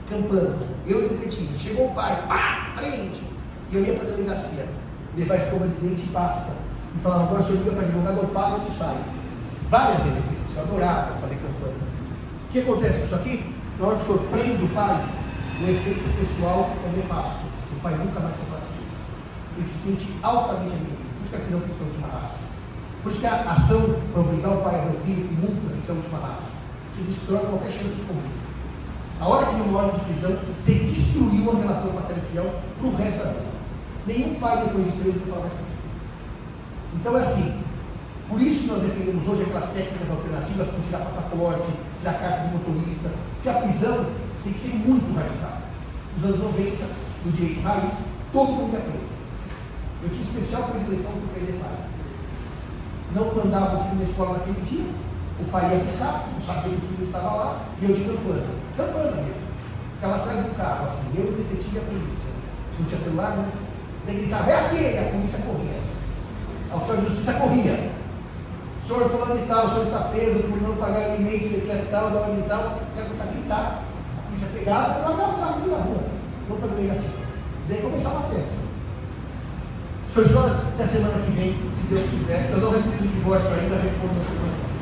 Campana, eu e o detetive. Chegou o pai, pá, prende. E eu ia para a delegacia, levar escova de dente e pasta. E falava: agora o senhor liga para advogado, eu pago e tu sai. Várias vezes eu fiz isso, eu adorava fazer campana. O que acontece com isso aqui? Na hora que o senhor prende o pai, o efeito pessoal é nefasto. O pai nunca mais quer falar aquilo. Ele se sente altamente agredido. Por isso que a prisão tem que ser a última raça. Por isso que a ação para obrigar o pai a ver o filho com multa tem que ser a última raça. Você destrói qualquer chance de conflito. A hora que não ordem de prisão, você destruiu a relação paterno-filial para o resto da vida. Nenhum pai depois de preso vai falar mais contigo. Então é assim. Por isso que nós defendemos hoje aquelas técnicas alternativas para tirar passaporte, tirar carta de motorista, porque a prisão tem que ser muito radical. Nos anos 90, no direito raiz, todo mundo é preso. Eu tinha especial predileção para prender pai. Não mandava o filho na escola naquele dia, o pai ia buscar, não sabia que o filho estava lá, e eu de campana. Campana mesmo. Ficava atrás do carro, assim, eu, o detetive e a polícia. Não tinha celular, né? Ele gritava: é aquele, a polícia corria. A oficial de justiça corria. O senhor falando de tal, o senhor está preso por não pagar alimentos, secreto tal, da ordem tal. O cara começava a gritar. A polícia pegava e largava o carro aqui na rua. Vamos para a delegacia. Daí começava a festa. Senhores, até a semana que vem, se Deus quiser. Eu não respondi o divórcio ainda, respondo na semana que vem.